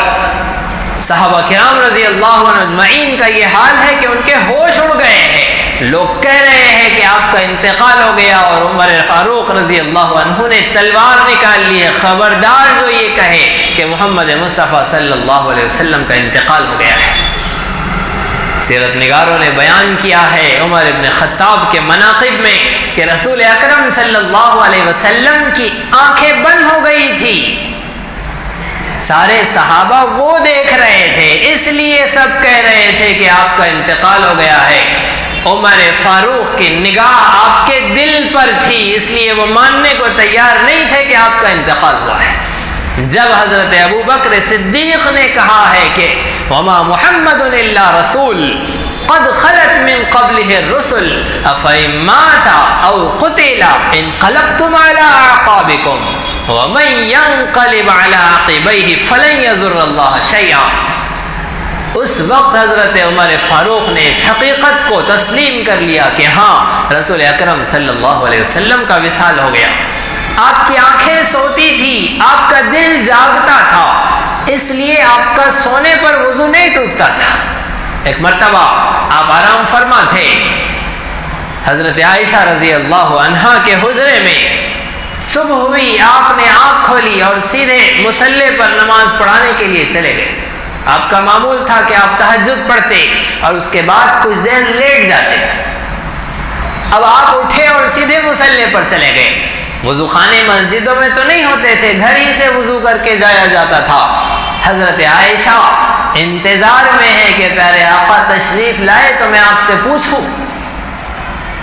صحابہ کرام رضی اللہ عنہ اجمعین کا یہ حال ہے کہ ان کے ہوش اڑ گئے ہیں، لوگ کہہ رہے ہیں کہ آپ کا انتقال ہو گیا، اور عمر فاروق رضی اللہ عنہ نے تلوار نکال لی ہے، خبردار جو یہ کہے کہ محمد مصطفیٰ صلی اللہ علیہ وسلم کا انتقال ہو گیا ہے۔ سیرت نگاروں نے بیان کیا ہے عمر ابن خطاب کے مناقب میں کہ رسول اکرم صلی اللہ علیہ وسلم کی آنکھیں بند ہو گئی تھی، سارے صحابہ وہ دیکھ رہے تھے، اس لیے سب کہہ رہے تھے کہ آپ کا انتقال ہو گیا ہے۔ عمر فاروق کی نگاہ آپ کے دل پر تھی، اس لیے وہ ماننے کو تیار نہیں تھے کہ آپ کا انتقال ہوا ہے۔ جب حضرت ابو بکر صدیق نے کہا ہے کہ وما محمد الا رسول قد خلت من قبله الرسل افإن مات او قتل انقلبتم على اعقابكم ومن ينقلب على عقبيه فلن يضر الله شيئا، اس وقت حضرت عمر فاروق نے اس حقیقت کو تسلیم کر لیا کہ ہاں رسول اکرم صلی اللہ علیہ وسلم کا وصال ہو گیا۔ آپ کی آنکھیں سوتی تھی، آپ کا دل جاگتا تھا، اس لیے آپ کا سونے پر وضو نہیں ٹوٹتا تھا۔ ایک مرتبہ آپ آرام فرما تھے، حضرت عائشہ رضی اللہ عنہا کے حجرے میں صبح ہوئی، آپ نے آنکھ کھولی اور سیدھے مصلی پر نماز پڑھانے کے لیے چلے گئے۔ آپ کا معمول تھا کہ آپ تہجد پڑھتے اور اس کے بعد کچھ دیر لیٹ جاتے۔ اب آپ اٹھے اور سیدھے مصلی پر چلے گئے۔ وضو خانے مسجدوں میں تو نہیں ہوتے تھے، گھر ہی سے وضو کر کے جایا جاتا تھا۔ حضرت عائشہ انتظار میں ہے کہ پیارے آقا تشریف لائے تو میں آپ سے پوچھوں۔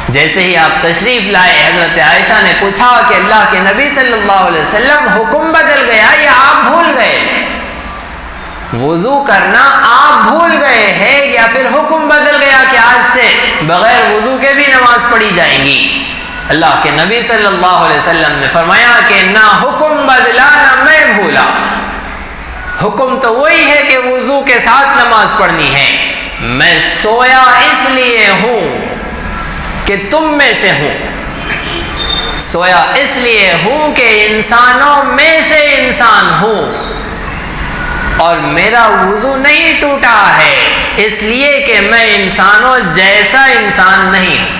جیسے ہی آپ تشریف لائے، حضرت عائشہ نے پوچھا کہ اللہ کے نبی صلی اللہ علیہ وسلم حکم بدل گیا یا آپ بھول گئے؟ وضو کرنا آپ بھول گئے ہیں یا پھر حکم بدل گیا کہ آج سے بغیر وضو کے بھی نماز پڑھی جائیں گی؟ اللہ کے نبی صلی اللہ علیہ وسلم نے فرمایا کہ نہ حکم بدلا نہ میں بھولا، حکم تو وہی ہے کہ وضو کے ساتھ نماز پڑھنی ہے، میں سویا اس لیے ہوں کہ تم میں سے ہوں، سویا اس لیے ہوں کہ انسانوں میں سے انسان ہوں، اور میرا وضو نہیں ٹوٹا ہے اس لیے کہ میں انسانوں جیسا انسان نہیں ہوں،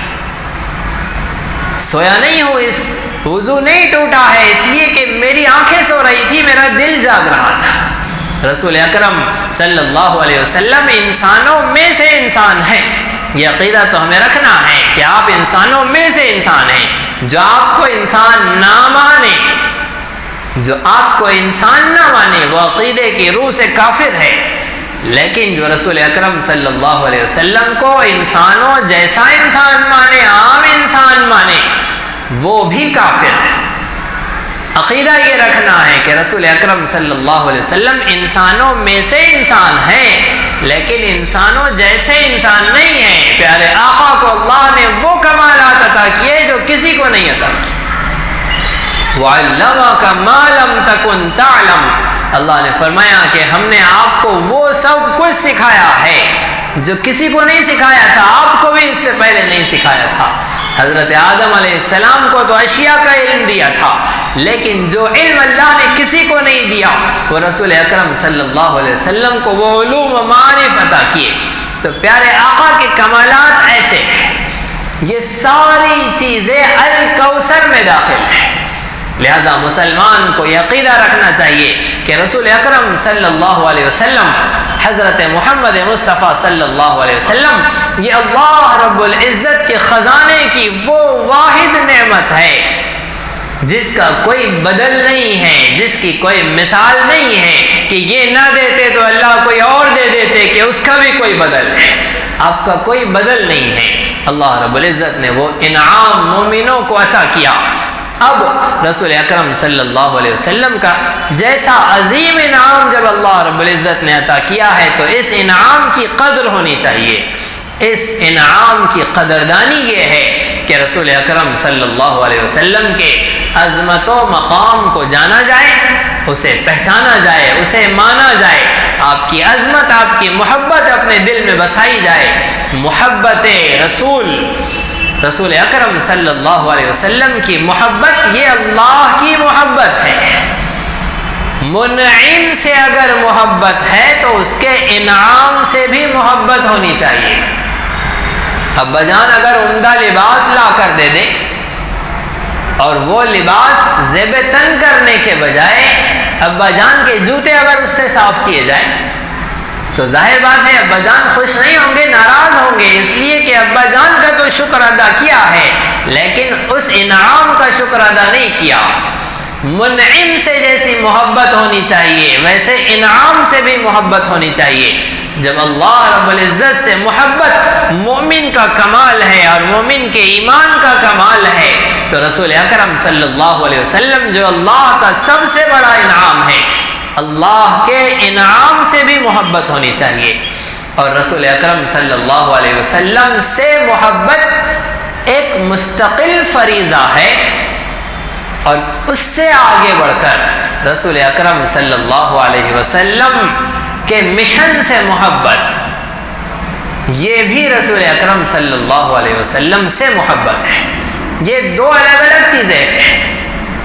سویا نہیں ہوں، اس وضو نہیں ٹوٹا ہے اس لیے کہ میری آنکھیں سو رہی تھی، میرا دل جاگ رہا تھا۔ رسول اکرم صلی اللہ علیہ وسلم انسانوں میں سے انسان ہیں، یہ عقیدہ تو ہمیں رکھنا ہے کہ آپ انسانوں میں سے انسان ہیں۔ جو آپ کو انسان نہ مانے، جو آپ کو انسان نہ مانے، وہ عقیدے کی روح سے کافر ہے، لیکن جو رسول اکرم صلی اللہ علیہ وسلم کو انسانوں جیسا انسان مانے، عام انسان مانے، وہ بھی کافر ہے۔ عقیدہ یہ رکھنا ہے کہ رسول اکرم صلی اللہ علیہ وسلم انسانوں میں سے انسان ہیں، لیکن انسانوں جیسے انسان نہیں ہیں۔ پیارے آقا کو اللہ نے وہ کمالات عطا کیے جو کسی کو نہیں عطا کیے۔ وَعَلَّمَكَ مَا لَمْ تَكُنْ تَعْلَمْ، اللہ نے فرمایا کہ ہم نے آپ کو وہ سب کچھ سکھایا ہے جو کسی کو نہیں سکھایا تھا، آپ کو بھی اس سے پہلے نہیں سکھایا تھا۔ حضرت آدم علیہ السلام کو تو اشیاء کا علم دیا تھا، لیکن جو علم اللہ نے کسی کو نہیں دیا وہ رسول اکرم صلی اللہ علیہ وسلم کو وہ علوم و معارف عطا کیے۔ تو پیارے آقا کے کمالات ایسے ہیں، یہ ساری چیزیں الکوثر میں داخل ہیں۔ لہذا مسلمان کو یہ عقیدہ رکھنا چاہیے کہ رسول اکرم صلی اللہ علیہ وسلم، حضرت محمد مصطفیٰ صلی اللہ علیہ وسلم، یہ اللہ رب العزت کے خزانے کی وہ واحد نعمت ہے جس کا کوئی بدل نہیں ہے، جس کی کوئی مثال نہیں ہے کہ یہ نہ دیتے تو اللہ کوئی اور دے دیتے کہ اس کا بھی کوئی بدل ہے۔ آپ کا کوئی بدل نہیں ہے، اللہ رب العزت نے وہ انعام مومنوں کو عطا کیا۔ اب رسول اکرم صلی اللہ علیہ وسلم کا جیسا عظیم انعام جب اللہ رب العزت نے عطا کیا ہے تو اس انعام کی قدر ہونی چاہیے۔ اس انعام کی قدردانی یہ ہے کہ رسول اکرم صلی اللہ علیہ وسلم کے عظمت و مقام کو جانا جائے، اسے پہچانا جائے، اسے مانا جائے، آپ کی عظمت، آپ کی محبت اپنے دل میں بسائی جائے۔ محبت رسول اکرم صلی اللہ علیہ وسلم کی محبت یہ اللہ کی محبت ہے۔ منعم سے اگر محبت ہے تو اس کے انعام سے بھی محبت ہونی چاہیے۔ ابا جان اگر عمدہ لباس لا کر دے دے اور وہ لباس زیب تن کرنے کے بجائے ابا جان کے جوتے اگر اس سے صاف کیے جائیں تو ظاہر بات ہے ابا جان خوش نہیں ہوں گے، ناراض ہوں گے، اس لیے کہ ابا جان کا تو شکر ادا کیا ہے لیکن اس انعام کا شکر ادا نہیں کیا۔ منعم سے جیسی محبت ہونی چاہیے ویسے انعام سے بھی محبت ہونی چاہیے۔ جب اللہ رب العزت سے محبت مومن کا کمال ہے اور مومن کے ایمان کا کمال ہے تو رسول اکرم صلی اللہ علیہ وسلم جو اللہ کا سب سے بڑا انعام ہے، اللہ کے انعام سے بھی محبت ہونی چاہیے۔ اور رسول اکرم صلی اللہ علیہ وسلم سے محبت ایک مستقل فریضہ ہے، اور اس سے آگے بڑھ کر رسول اکرم صلی اللہ علیہ وسلم کے مشن سے محبت، یہ بھی رسول اکرم صلی اللہ علیہ وسلم سے محبت ہے۔ یہ دو الگ الگ چیزیں ہیں۔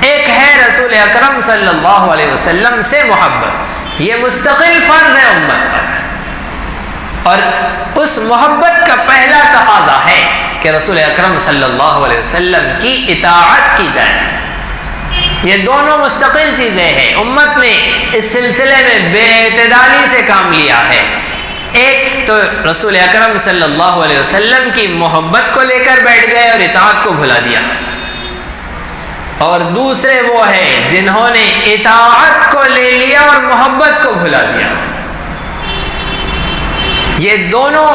ایک ہے رسول اکرم صلی اللہ علیہ وسلم سے محبت، یہ مستقل فرض ہے امت پر، اور اس محبت کا پہلا تقاضا ہے کہ رسول اکرم صلی اللہ علیہ وسلم کی اطاعت کی جائے۔ یہ دونوں مستقل چیزیں ہیں۔ امت نے اس سلسلے میں بے اعتدالی سے کام لیا ہے۔ ایک تو رسول اکرم صلی اللہ علیہ وسلم کی محبت کو لے کر بیٹھ گئے اور اطاعت کو بھلا دیا، اور دوسرے وہ ہیں جنہوں نے اطاعت کو لے لیا اور محبت کو بھلا دیا. یہ دونوں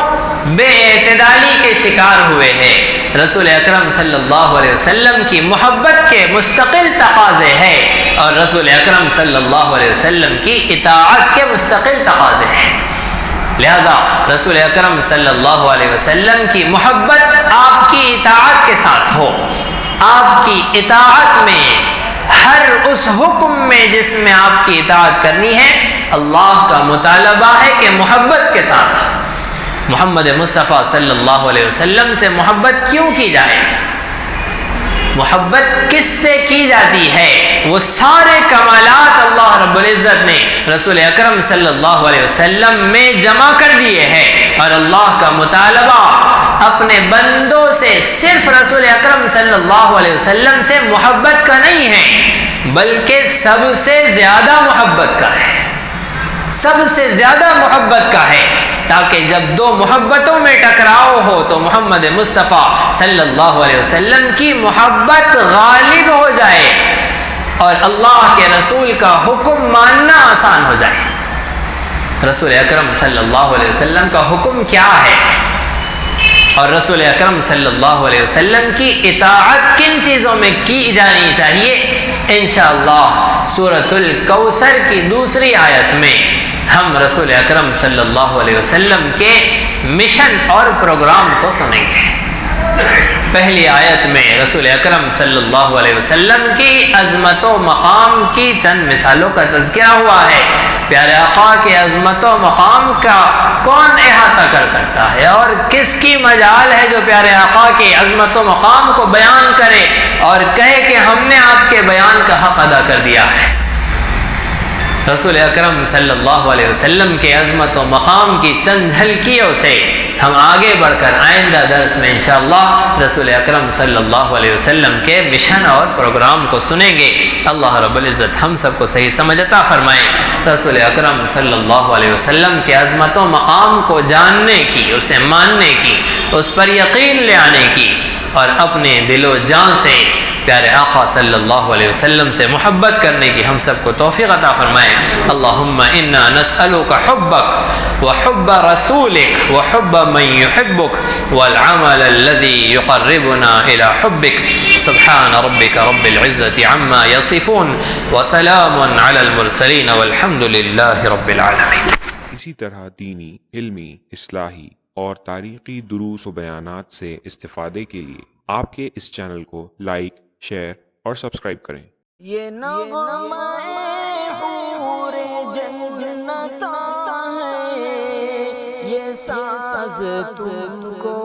بے اعتدالی کے شکار ہوئے ہیں. رسول اکرم صلی اللہ علیہ وسلم کی محبت کے مستقل تقاضے ہیں اور رسول اکرم صلی اللہ علیہ وسلم کی اطاعت کے مستقل تقاضے ہیں. لہذا رسول اکرم صلی اللہ علیہ وسلم کی محبت آپ کی اطاعت کے ساتھ ہو. آپ کی اطاعت میں ہر اس حکم میں جس میں آپ کی اطاعت کرنی ہے اللہ کا مطالبہ ہے کہ محبت کے ساتھ ہو. محمد مصطفیٰ صلی اللہ علیہ وسلم سے محبت کیوں کی جائے؟ محبت کس سے کی جاتی ہے؟ وہ سارے کمالات اللہ رب العزت نے رسول اکرم صلی اللہ علیہ وسلم میں جمع کر دیے ہیں اور اللہ کا مطالبہ اپنے بندوں سے صرف رسول اکرم صلی اللہ علیہ وسلم سے محبت کا نہیں ہے بلکہ سب سے زیادہ محبت کا ہے. سب سے زیادہ محبت کا ہے تاکہ جب دو محبتوں میں ٹکراؤ ہو تو محمد مصطفیٰ صلی اللہ علیہ وسلم کی محبت غالب ہو جائے اور اللہ کے رسول کا حکم ماننا آسان ہو جائے. رسول اکرم صلی اللہ علیہ وسلم کا حکم کیا ہے اور رسول اکرم صلی اللہ علیہ وسلم کی اطاعت کن چیزوں میں کی جانی چاہیے؟ انشاءاللہ سورۃ الکوثر کی دوسری آیت میں ہم رسول اکرم صلی اللہ علیہ وسلم کے مشن اور پروگرام کو سنیں گے. پہلی آیت میں رسول اکرم صلی اللہ علیہ وسلم کی عظمت و مقام کی چند مثالوں کا تذکرہ ہوا ہے. پیارے آقا کے عظمت و مقام کا کون احاطہ کر سکتا ہے اور کس کی مجال ہے جو پیارے آقا کی عظمت و مقام کو بیان کرے اور کہے کہ ہم نے آپ کے بیان کا حق ادا کر دیا ہے. رسول اکرم صلی اللہ علیہ وسلم کے عظمت و مقام کی چند جھلکیوں سے ہم آگے بڑھ کر آئندہ درس میں انشاءاللہ رسول اکرم صلی اللہ علیہ وسلم کے مشن اور پروگرام کو سنیں گے. اللہ رب العزت ہم سب کو صحیح سمجھ عطا فرمائیں. رسول اکرم صلی اللہ علیہ وسلم کے عظمت و مقام کو جاننے کی، اسے ماننے کی، اس پر یقین لے آنے کی اور اپنے دل و جان سے پیارے آقا صلی اللہ علیہ وسلم سے محبت کرنے کی ہم سب کو توفیق عطا فرمائے. اللہم انا نسألک حبک وحب رسولک وحب من يحبک والعمل الذي يقربنا الى حبک. سبحان ربک رب العزة عما يصفون وسلام على المرسلین والحمد للہ رب العالمین. اسی طرح دینی، علمی، اصلاحی اور تاریخی دروس و بیانات سے استفادے کے لیے آپ کے اس چینل کو لائک، شیئر اور سبسکرائب کریں. یہ نغمہ حور جنت ہے، یہ ساز تم کو